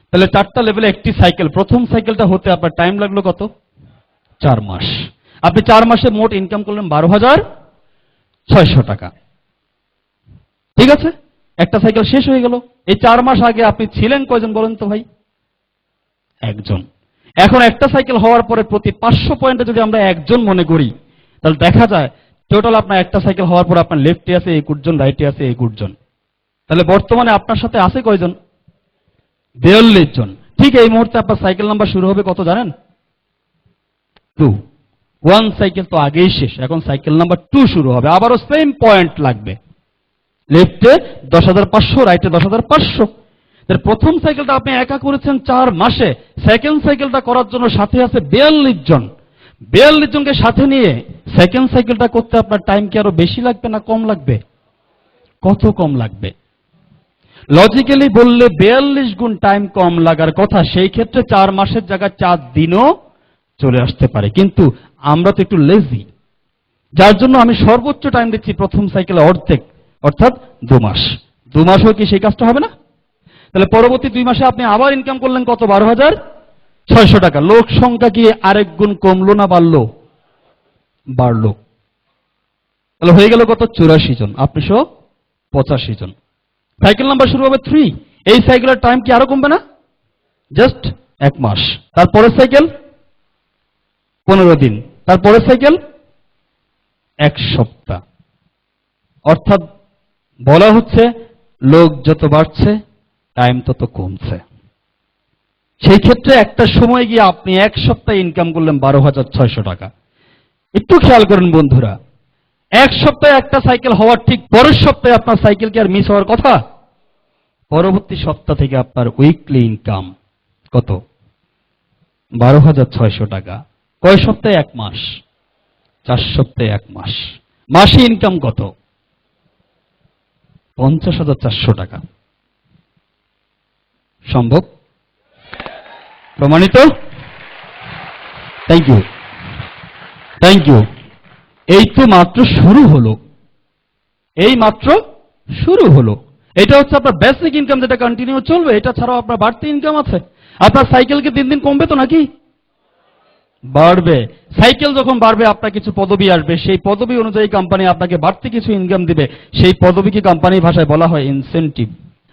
তাহলে 4টা লেভেলে একটি সাইকেল, প্রথম সাইকেলটা হতে আপনার টাইম লাগলো কত? 4 মাস। আপনি 4 মাসে মোট ইনকাম করলেন 12600 টাকা। ঠিক আছে, একটা সাইকেল শেষ হয়ে গেল। এই 4 মাস আগে আপনি ছিলেন কয়জন বলেন তো ভাই? 1 জন। এখন একটা সাইকেল হওয়ার পরে প্রতি 500 পয়েন্টে যদি আমরা 1 জন মনে করি, তাহলে দেখা যায় টোটাল আপনার একটা সাইকেল হওয়ার পর আপনার লেফটে আছে 21 জন, রাইটে আছে 21 জন। তাহলে বর্তমানে আপনার সাথে আছে কয়জন? 42 জন। ঠিক এই মুহূর্তে আপনার সাইকেল নাম্বার শুরু হবে কত জানেন? 2। 1 সাইকেল তো আগেই শেষ, এখন সাইকেল নাম্বার 2 শুরু হবে। আবারও সেম পয়েন্ট লাগবে, লেফটে 10500, রাইটে 10500। তার প্রথম সাইকেলটা আপনি একা করেছেন 4 মাসে। সেকেন্ড সাইকেলটা করার জন্য সাথে আছে 42 জন। 42 জনকে সাথে নিয়ে সেকেন্ড সাইকেলটা করতে আপনার টাইম কি আরো বেশি লাগবে না কম লাগবে? কত কম লাগবে? লজিক্যালি বললে 42 গুণ টাইম কম লাগার কথা। সেই ক্ষেত্রে 4 মাসের জায়গায় 4 দিনও চলে আসতে পারে। কিন্তু আমরা তো একটু লেজি, যার জন্য আমি সর্বোচ্চ টাইম দিচ্ছি প্রথম সাইকেলে অর্ধেক, অর্থাৎ 2 মাস। 2 মাসও কি সেই কাজটা হবে না? তাহলে পরবর্তী 2 মাসে আপনি আবার ইনকাম করলেন কত? 12600 টাকা। লোক সংখ্যা কি আরেক গুণ কমলো না বাড়লো? বাড়লো। তাহলে হয়ে গেল কত? 84 জন, আপনি সহ 85 জন। সাইকেল নাম্বার শুরু হবে 3। এই সাইকেলের টাইম কি আরো কমবে না? জাস্ট 1 মাস। তারপরের সাইকেল 15 দিন, তারপরের সাইকেল 1 সপ্তাহ। অর্থাৎ বলা হচ্ছে লোক যত বাড়ছে টাইম তত কমছে। সেই ক্ষেত্রে একটা সময় গিয়ে আপনি 1 সপ্তাহে ইনকাম করলেন 12600 টাকা। একটু খেয়াল করেন বন্ধুরা, 1 সপ্তাহে একটা সাইকেল হওয়ার ঠিক পরের সপ্তাহে আপনার সাইকেল কি আর মিস হওয়ার কথা? পরবর্তী সপ্তাহ থেকে আপনার উইকলি ইনকাম কত? 12600 টাকা। কয় সপ্তাহে? 1 মাস। 4 সপ্তাহে 1 মাস। মাসে ইনকাম কত? 50400 টাকা। সম্ভব? প্রমাণিত? Thank you, thank you. এই তো মাত্র শুরু হলো, এই মাত্র শুরু হলো। এটা হচ্ছে আপনার বেসিক ইনকাম, যেটা কন্টিনিউ চলবে। এটা ছাড়াও আপনার বাড়তি ইনকাম আছে। আপনার সাইকেল কি দিন দিন কমবে তো নাকি? বাড়বে। সাইকেল যখন বাড়বে আপনার কিছু পদবি আসবে, সেই পদবি অনুযায়ী কোম্পানি আপনাকে বাড়তি কিছু ইনকাম দিবে, সেই পদবিকে কোম্পানির ভাষায় বলা হয় ইনসেনটিভ।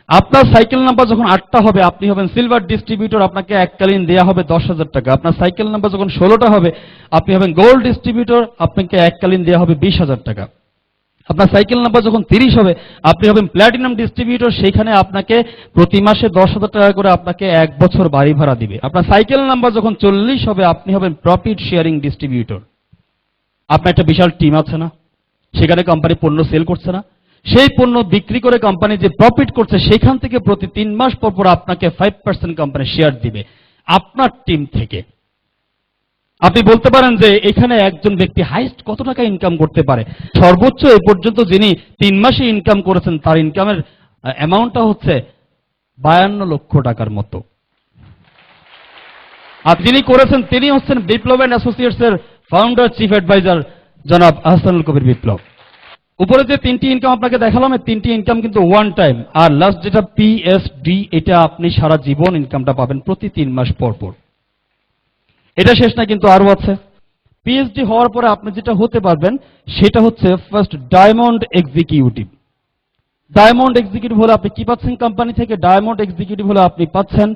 আপনার সাইকেল নাম্বার যখন 8টা হবে আপনি হবেন সিলভার ডিস্ট্রিবিউটর, আপনাকে এককালীন দেয়া হবে 10,000 টাকা। আপনার সাইকেল নাম্বার যখন 16টা হবে আপনি হবেন গোল্ড ডিস্ট্রিবিউটর, আপনাকে এককালীন দেয়া হবে 20,000 টাকা। আপনার সাইকেল নাম্বার যখন 30 হবে আপনি হবেন প্ল্যাটিনাম ডিস্ট্রিবিউটর, সেখানে আপনাকে প্রতি মাসে 10,000 টাকা করে আপনাকে 1 বছর বাড়ি ভাড়া দিবে। আপনার সাইকেল নাম্বার যখন 40 হবে আপনি হবেন প্রফিট শেয়ারিং ডিস্ট্রিবিউটর। আপনার একটা বিশাল টিম আছে না, সেখানে কোম্পানি পণ্য সেল করছে না, সেই পণ্য বিক্রি করে কোম্পানি যে প্রফিট করছে সেখান থেকে প্রতি 3 মাস পর পর আপনাকে 5% কোম্পানি শেয়ার দিবে আপনার টিম থেকে। আপনি বলতে পারেন যে এখানে একজন ব্যক্তি হাইস্ট কত টাকা ইনকাম করতে পারে? সর্বোচ্চ এ পর্যন্ত যিনি 3 মাসে ইনকাম করেছেন তার ইনকামের অ্যামাউন্টটা হচ্ছে 52 লক্ষ টাকার মতো। আর যিনি করেছেন তিনি হচ্ছেন বিপ্লব অ্যান্ড অ্যাসোসিয়েটস এর ফাউন্ডার চিফ অ্যাডভাইজার জনাব আহসানুল কবির বিপ্লব। উপরে যে 3টি ইনকাম আপনাকে দেখালাম, এই 3টি ইনকাম কিন্তু ওয়ান টাইম, আর লাস্ট যেটা পিএসডি এটা আপনি সারা জীবন ইনকামটা পাবেন প্রতি 3 মাস পর পর। এটা শেষ না, কিন্তু আরো আছে। পিএইচডি হওয়ার পরে আপনি যেটা হতে পারবেন সেটা হচ্ছে first diamond executive. Diamond executive হলে আপনি কি পাচ্ছেন কোম্পানি থেকে? ডায়মন্ড এক্সিকিউটিভ হলে আপনি পাচ্ছেন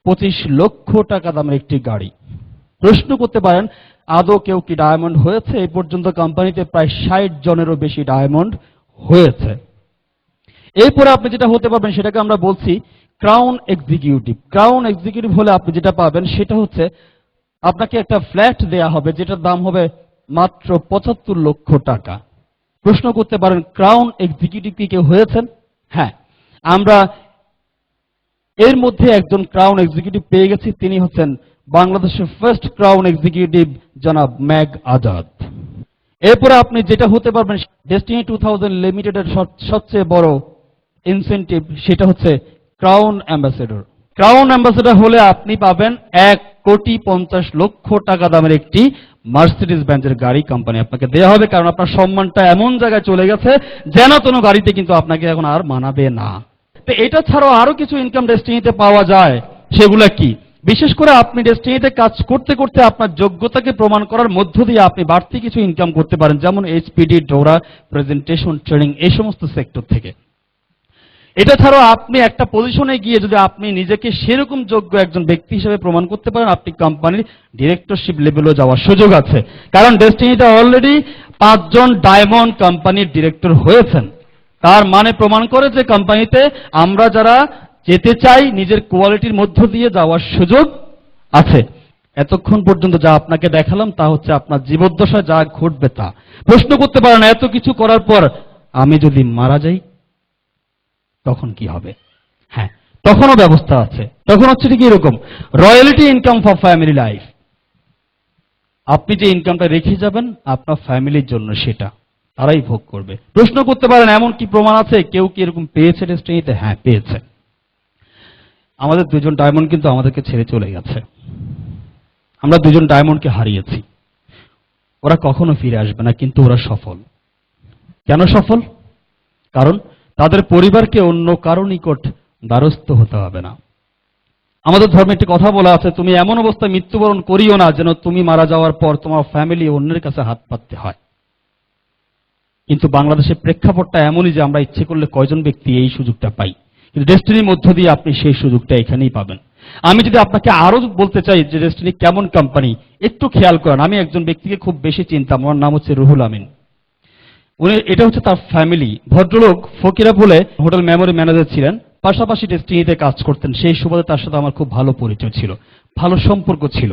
25 লক্ষ টাকা দামের একটি গাড়ি। প্রশ্ন করতে পারেন আদৌ কেউ কি ডায়মন্ড হয়েছে? এই পর্যন্ত কোম্পানিতে প্রায় 60 জনেরও বেশি ডায়মন্ড হয়েছে। এরপরে আপনি যেটা হতে পারবেন সেটাকে আমরা বলছি ক্রাউন এক্সিকিউটিভ। ক্রাউন এক্সিকিউটিভ হলে আপনি যেটা পাবেন সেটা হচ্ছে আপনাকে একটা ফ্ল্যাট দেয়া হবে যেটার দাম হবে মাত্র 75 লক্ষ টাকা। প্রশ্ন করতে পারেন ক্রাউন এক্সিকিউটিভ কি কেউ হয়েছেন? হ্যাঁ, আমরা এর মধ্যে একজন ক্রাউন এক্সিকিউটিভ পেয়ে গেছি, তিনি হচ্ছেন বাংলাদেশের ফার্স্ট ক্রাউন এক্সিকিউটিভ জনাব ম্যাগ আজাদ। এরপরে আপনি যেটা হতে পারবেন ডেস্টিনি 2000 লিমিটেডের সবচেয়ে বড় ইনসেনটিভ সেটা হচ্ছে ক্রাউন অ্যাম্বাসেডর। ক্রাউন অ্যাম্বাসেডর হলে আপনি পাবেন 1,50,00,000 টাকা দামের একটি মার্সিডিজ বেঞ্জের গাড়ি কোম্পানি আপনাকে দেওয়া হবে, কারণ আপনার সম্মানটা এমন জায়গায় চলে গেছে যেন কোনো গাড়িতে কিন্তু আপনাকে এখন আর মানাবে না। তো এটা ছাড়াও আরো কিছু ইনকাম ডেস্টিনিতে পাওয়া যায়, সেগুলা কি? বিশেষ করে আপনি ডেস্টিনিতে কাজ করতে করতে আপনার যোগ্যতাকে প্রমাণ করার মধ্য দিয়ে আপনি বাড়তি কিছু ইনকাম করতে পারেন, যেমন এইচপিডি, ডোরা, প্রেজেন্টেশন, ট্রেনিং, এই সমস্ত সেক্টর থেকে। এটা ছাড়াও আপনি একটা পজিশনে গিয়ে যদি আপনি নিজেকে সেরকম যোগ্য একজন ব্যক্তি হিসেবে প্রমাণ করতে পারেন, আপনি কোম্পানির ডিরেক্টরশিপ লেভেলেও যাওয়ার সুযোগ আছে। কারণ ডেস্টিনিতে অলরেডি 5 জন ডায়মন্ড কোম্পানির ডিরেক্টর হয়েছেন। তার মানে প্রমাণ করে যে কোম্পানিতে আমরা যারা যেতে চাই নিজের কোয়ালিটির মধ্য দিয়ে যাওয়ার সুযোগ আছে। এতক্ষণ পর্যন্ত যা আপনাকে দেখালাম তা হচ্ছে আপনার জীবদ্দশায় যা ঘটবে তা। প্রশ্ন করতে পারেন এত কিছু করার পর আমি যদি মারা যাই তখন কি হবে? হ্যাঁ, তখনও ব্যবস্থা আছে। তখন হচ্ছে ঠিক এরকম royalty income for family life. আপনি যে ইনকামটা রেখে যাবেন আপনার ফ্যামিলির জন্য, সেটা তারাই ভোগ করবে। প্রশ্ন করতে পারেন এমন কি প্রমাণ আছে কেউ কি এরকম পেয়েছে ডেস্টিনিতে? হ্যাঁ, পেয়েছে। আমাদের 2 জন ডায়মন্ড কিন্তু আমাদেরকে ছেড়ে চলে গেছে। আমরা 2 জন ডায়মন্ডকে হারিয়েছি। ওরা কখনো ফিরে আসবে না, কিন্তু ওরা সফল। কেন সফল? কারণ তাদের পরিবারকে অন্য কারো নিকট দ্বারস্থ হতে হবে না। আমাদের ধর্মে একটি কথা বলা আছে, তুমি এমন অবস্থায় মৃত্যুবরণ করিও না যেন তুমি মারা যাওয়ার পর তোমার ফ্যামিলি অন্যের কাছে হাত পাততে হয়। কিন্তু বাংলাদেশের প্রেক্ষাপটটা এমনই যে আমরা ইচ্ছে করলে কয়জন ব্যক্তি এই সুযোগটা পাই, কিন্তু ডেস্টিনির মধ্য দিয়ে আপনি সেই সুযোগটা এখানেই পাবেন। আমি যদি আপনাকে আরো বলতে চাই যে ডেস্টিনি কেমন কোম্পানি, একটু খেয়াল করেন। আমি একজন ব্যক্তিকে খুব বেশি চিনতাম, আমার নাম হচ্ছে রুহুল আমিন। এটা হচ্ছে তার ফ্যামিলি। ভদ্রলোক ফকিরা বলে হোটেল মেমোরি ম্যানেজার ছিলেন, পাশাপাশি ডেস্টিনিতে কাজ করতেন। সেই সুবাদে তার সাথে আমার খুব ভালো পরিচয় ছিল, ভালো সম্পর্ক ছিল।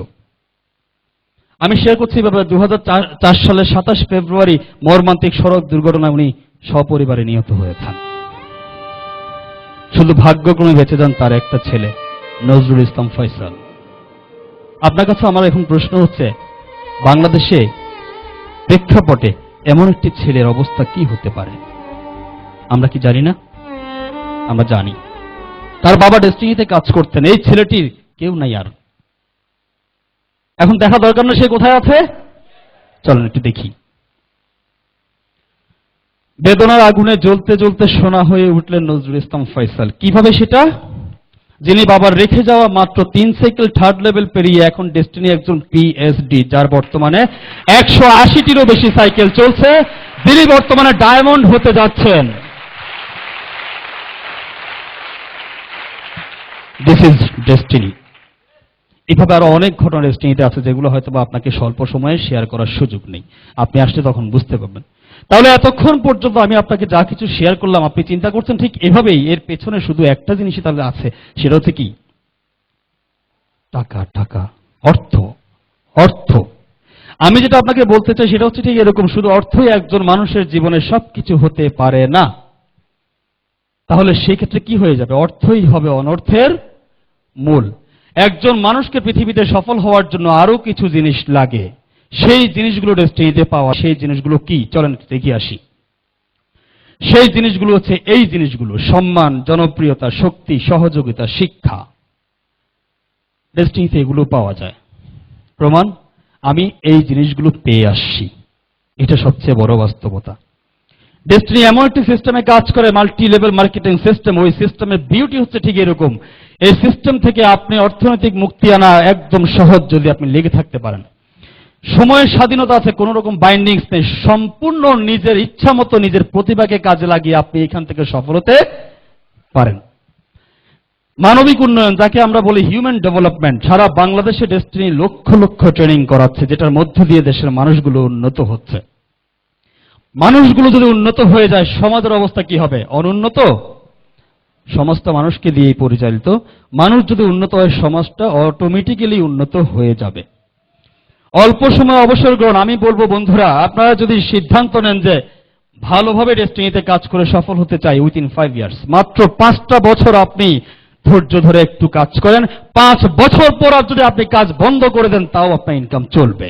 আমি শেয়ার করছি ব্যাপারে 2004 সালের 27 ফেব্রুয়ারি মর্মান্তিক সড়ক দুর্ঘটনায় উনি সপরিবারে নিহত হয়েছেন। শুধু ভাগ্যক্রমে বেঁচে যান তার একটা ছেলে নজরুল ইসলাম ফয়সাল। আপনার কাছে আমার এখন প্রশ্ন হচ্ছে, বাংলাদেশে প্রেক্ষাপটে এমন একটি ছেলের অবস্থা কি হতে পারে? আমরা কি জানি না? আমরা জানি। তার বাবা ডেস্টিনিতে কাজ করতেন, এই ছেলেটির কেউ নাই আর। এখন দেখা দরকার না সে কোথায় আছে, চলেন একটু দেখি। বেদনার আগুনে জ্বলতে জ্বলতে সোনা হয়ে উঠলেন নজরুল ইসলাম ফয়সাল। কিভাবে সেটা? যিনি বাবার রেখে যাওয়া মাত্র 3 সাইকেল থার্ড লেভেল পেরিয়ে এখন ডেস্টিনি একজন পিএইচডি, যার বর্তমানে 180টিরও বেশি সাইকেল চলছে। যিনি বর্তমানে ডায়মন্ড হতে যাচ্ছেন। This is destiny. এভাবে আরো অনেক ঘটনা ডেস্টিনিতে আছে যেগুলো হয়তো বা আপনাকে স্বল্প সময়ে শেয়ার করার সুযোগ নেই। আপনি আসলে তখন বুঝতে পারবেন। তাহলে এতক্ষণ পর্যন্ত আমি আপনাকে যা কিছু শেয়ার করলাম, আপনি চিন্তা করছেন ঠিক এভাবেই এর পেছনে শুধু একটা জিনিসই তাহলে আছে, সেটা হচ্ছে কি? টাকা, টাকা, অর্থ, অর্থ। আমি যেটা আপনাকে বলতে চাই সেটা হচ্ছে ঠিক এরকম, শুধু অর্থই একজন মানুষের জীবনে সবকিছু হতে পারে না। তাহলে সেই ক্ষেত্রে কি হয়ে যাবে? অর্থই হবে অনর্থের মূল। একজন মানুষকে পৃথিবীতে সফল হওয়ার জন্য আরো কিছু জিনিস লাগে, সেই জিনিসগুলো ডেস্টিনিতে পাওয়া। সেই জিনিসগুলো কি? চলেন দেখি আসি। সেই জিনিসগুলো হচ্ছে এই জিনিসগুলো: সম্মান, জনপ্রিয়তা, শক্তি, সহযোগিতা, শিক্ষা। ডেস্টিনিতে এগুলো পাওয়া যায়। প্রমাণ, আমি এই জিনিসগুলো পেয়ে আসছি। এটা সবচেয়ে বড় বাস্তবতা। ডেস্টিনি এমন একটি সিস্টেমে কাজ করে, মাল্টি লেভেল মার্কেটিং সিস্টেম। ওই সিস্টেমের বিউটি হচ্ছে ঠিক এরকম। এই সিস্টেম থেকে আপনি অর্থনৈতিক মুক্তি আনা একদম সহজ, যদি আপনি লেগে থাকতে পারেন। সময়ের স্বাধীনতা আছে, কোন রকম বাইন্ডিংস নেই। সম্পূর্ণ নিজের ইচ্ছা মতো নিজের প্রতিভাকে কাজে লাগিয়ে আপনি এখান থেকে সফল হতে পারেন। মানবিক উন্নয়ন, যাকে আমরা বলি হিউম্যান ডেভেলপমেন্ট, সারা বাংলাদেশে ডেস্টিনি লক্ষ লক্ষ ট্রেনিং করাচ্ছে, যেটার মধ্য দিয়ে দেশের মানুষগুলো উন্নত হচ্ছে। মানুষগুলো যদি উন্নত হয়ে যায়, সমাজের অবস্থা কি হবে? অনুন্নত। সমস্ত মানুষকে দিয়েই পরিচালিত। মানুষ যদি উন্নত হয়, সমাজটা অটোমেটিক্যালি উন্নত হয়ে যাবে। অল্প সময় অবসর গ্রহণ। আমি বলবো বন্ধুরা, আপনারা যদি সিদ্ধান্ত নেন যে ভালোভাবে ডেস্টিনিতে কাজ করে সফল হতে চাই, উইথিন 5 ইয়ার্স, মাত্র 5টা বছর আপনি ধৈর্য ধরে একটু কাজ করেন, 5 বছর পর যদি আপনি কাজ বন্ধ করে দেন, তাও আপনার ইনকাম চলবে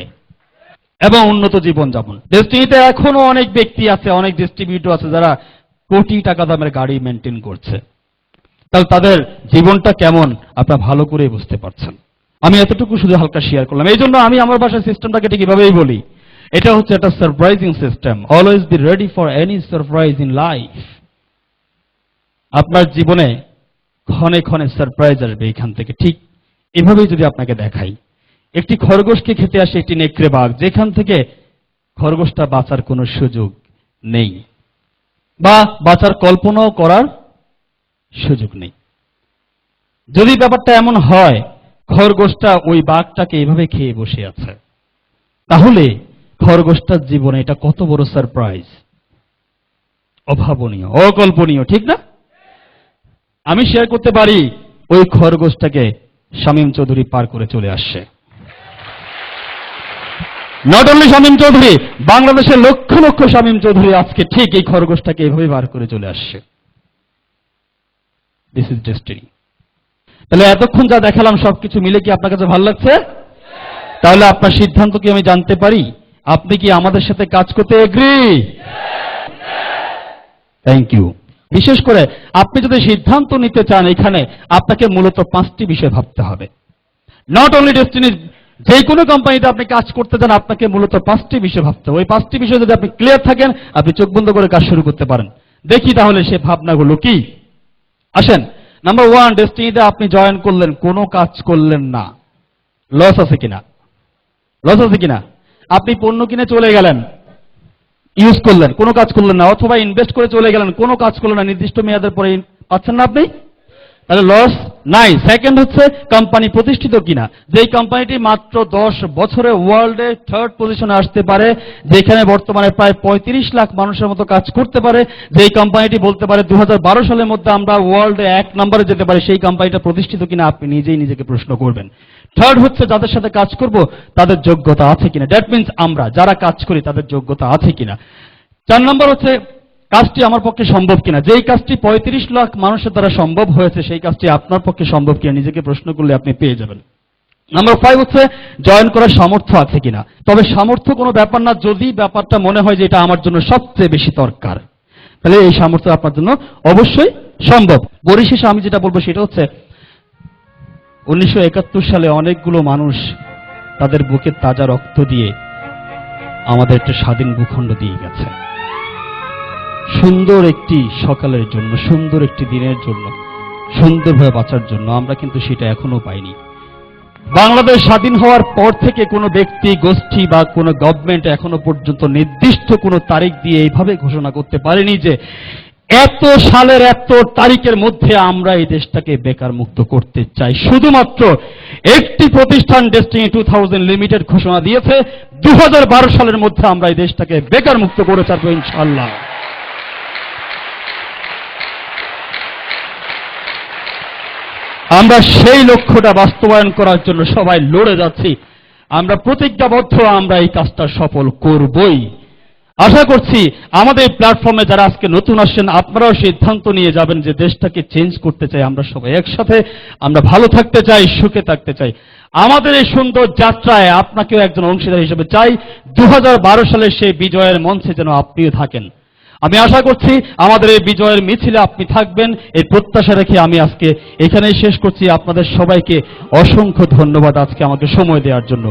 এবং উন্নত জীবন যাপন। ডেস্টিনিতে এখনো অনেক ব্যক্তি আছে, অনেক ডিস্ট্রিবিউটর আছে যারা কোটি টাকা দামের গাড়ি মেনটেন করছে। তাহলে তাদের জীবনটা কেমন আপনারা ভালো করে বুঝতে পারছেন। আমি এতটুকু শুধু হালকা শেয়ার করলাম। এই জন্য আমি আমার বাসার সিস্টেমটাকে ঠিক এভাবেই বলি, এটা হচ্ছে একটা surprising system. Always be ready for any surprise in life. আপনার জীবনে ক্ষণে ক্ষণে সারপ্রাইজ আসবে এখান থেকে। ঠিক এভাবেই যদি আপনাকে দেখাই, একটি খরগোশকে খেতে আসে একটি নেকড়ে বাঘ, যেখান থেকে খরগোশটা বাঁচার কোনো সুযোগ নেই বা বাঁচার কল্পনাও করার সুযোগ নেই। যদি ব্যাপারটা এমন হয়, খরগোশটা ওই বাঘটাকে এভাবে খেয়ে বসে আছে, তাহলে খরগোশটার জীবনে এটা কত বড় সারপ্রাইজ! অভাবনীয়, অকল্পনীয়, ঠিক না? আমি শেয়ার করতে পারি, ওই খরগোশটাকে শামীম চৌধুরী পার করে চলে আসছে। নট অনলি শামীম চৌধুরী, বাংলাদেশের লক্ষ লক্ষ শামীম চৌধুরী আজকে ঠিক এই খরগোশটাকে এভাবে পার করে চলে আসছে। This is destiny. তাহলে এতক্ষণ যা দেখালাম সবকিছু মিলে কি আপনার কাছে ভালো লাগছে? তাহলে আপনার সিদ্ধান্ত কি আমি জানতে পারি? আপনি কি আমাদের সাথে কাজ করতে এগ্রি? Thank you. বিশেষ করে আপনি যদি সিদ্ধান্ত নিতে চান, এখানে আপনাকে মূলত 5টি বিষয় ভাবতে হবে। নট অনলি ডেস্টিনি, যে কোনো কোম্পানিতে আপনি কাজ করতে চান, আপনাকে মূলত 5টি বিষয় ভাবতে হবে। ওই 5টি বিষয় যদি আপনি ক্লিয়ার থাকেন, আপনি চোখ বন্ধ করে কাজ শুরু করতে পারেন। দেখি তাহলে সে ভাবনাগুলো কি। আসেন, নাম্বার 1, ডেস্টিনিতে আপনি জয়েন করলেন, কোনো কাজ করলেন না, লস আছে কিনা? লস আছে কিনা? আপনি পণ্য কিনে চলে গেলেন, ইউজ করলেন, কোনো কাজ করলেন না, অথবা ইনভেস্ট করে চলে গেলেন, কোনো কাজ করলেন না, নির্দিষ্ট মেয়াদের পরে পাচ্ছেন না আপনি, তাহলে লস নাই। সেকেন্ড হচ্ছে কোম্পানি প্রতিষ্ঠিত কিনা। যেই কোম্পানিটি মাত্র 10 বছরে ওয়ার্ল্ডে 3rd পজিশনে আসতে পারে, যেখানে বর্তমানে প্রায় 35 লাখ মানুষের মতো কাজ করতে পারে, যেই কোম্পানিটি বলতে পারে 2012 সালের মধ্যে আমরা ওয়ার্ল্ডে 1 নম্বরে যেতে পারি, সেই কোম্পানিটা প্রতিষ্ঠিত কিনা আপনি নিজেই নিজেকে প্রশ্ন করবেন। থার্ড হচ্ছে যাদের সাথে কাজ করব তাদের যোগ্যতা আছে কিনা। দ্যাট মিন্স আমরা যারা কাজ করি তাদের যোগ্যতা আছে কিনা। 4 নম্বর হচ্ছে কাজটি আমার পক্ষে সম্ভব কিনা। যেই কাজটি 35 লাখ মানুষের দ্বারা সম্ভব হয়েছে, সেই কাজটি আপনার পক্ষে সম্ভব কিনা নিজেকে প্রশ্ন করলে আপনি পেয়ে যাবেন। নাম্বার 5 হচ্ছে জয়েন করার সামর্থ্য আছে কিনা। তবে সামর্থ্য কোনো ব্যাপার না, যদি ব্যাপারটা মনে হয় যে এটা আমার জন্য সবচেয়ে বেশি দরকার, তাহলে এই সামর্থ্য আপনার জন্য অবশ্যই সম্ভব। পরিশেষে আমি যেটা বলবো সেটা হচ্ছে 1971 সালে অনেকগুলো মানুষ তাদের বুকের তাজা রক্ত দিয়ে আমাদের একটা স্বাধীন ভূখণ্ড দিয়ে গেছে, সুন্দর একটি সকালের জন্য, সুন্দর একটি দিনের জন্য। সুন্দরভাবে বাঁচার জন্য, আমরা কিন্তু সেটা এখনো পাইনি। বাংলাদেশ স্বাধীন হওয়ার পর থেকে কোনো ব্যক্তি, গোষ্ঠী বা কোনো গভর্নমেন্ট এখনো পর্যন্ত নির্দিষ্ট কোনো তারিখ দিয়ে এইভাবে ঘোষণা করতে পারেনি যে এত সালের এত তারিখের মধ্যে আমরা এই দেশটাকে বেকার মুক্ত করতে চাই। শুধুমাত্র একটি প্রতিষ্ঠান ডেস্টিনি 2000 লিমিটেড ঘোষণা দিয়েছে 2012 সালের মধ্যে আমরা এই দেশটাকে বেকার মুক্ত করে ছাড়বো ইনশাআল্লাহ। আমরা সেই লক্ষ্যটা বাস্তবায়ন করার জন্য সবাই লড়ে যাচ্ছি। আমরা প্রতিজ্ঞাবদ্ধ, আমরা এই কাজটা সফল করবই। আশা করছি আমাদের প্ল্যাটফর্মে যারা আজকে নতুন আসছেন, আপনারাও সিদ্ধান্ত নিয়ে যাবেন যে দেশটাকে চেঞ্জ করতে চাই আমরা সবাই একসাথে, আমরা ভালো থাকতে চাই, সুখে থাকতে চাই। আমাদের এই সুন্দর যাত্রায় আপনাকেও একজন অংশীদার হিসেবে চাই। 2012 সালের সেই বিজয়ের মঞ্চে যেন আপনিও থাকেন। আমি আশা করছি আমাদের এই বিজয়ের মিছিলে আপনি থাকবেন, এই প্রত্যাশা রেখে আমি আজকে এখানেই শেষ করছি। আপনাদের সবাইকে অসংখ্য ধন্যবাদ আজকে আমাকে সময় দেওয়ার জন্য।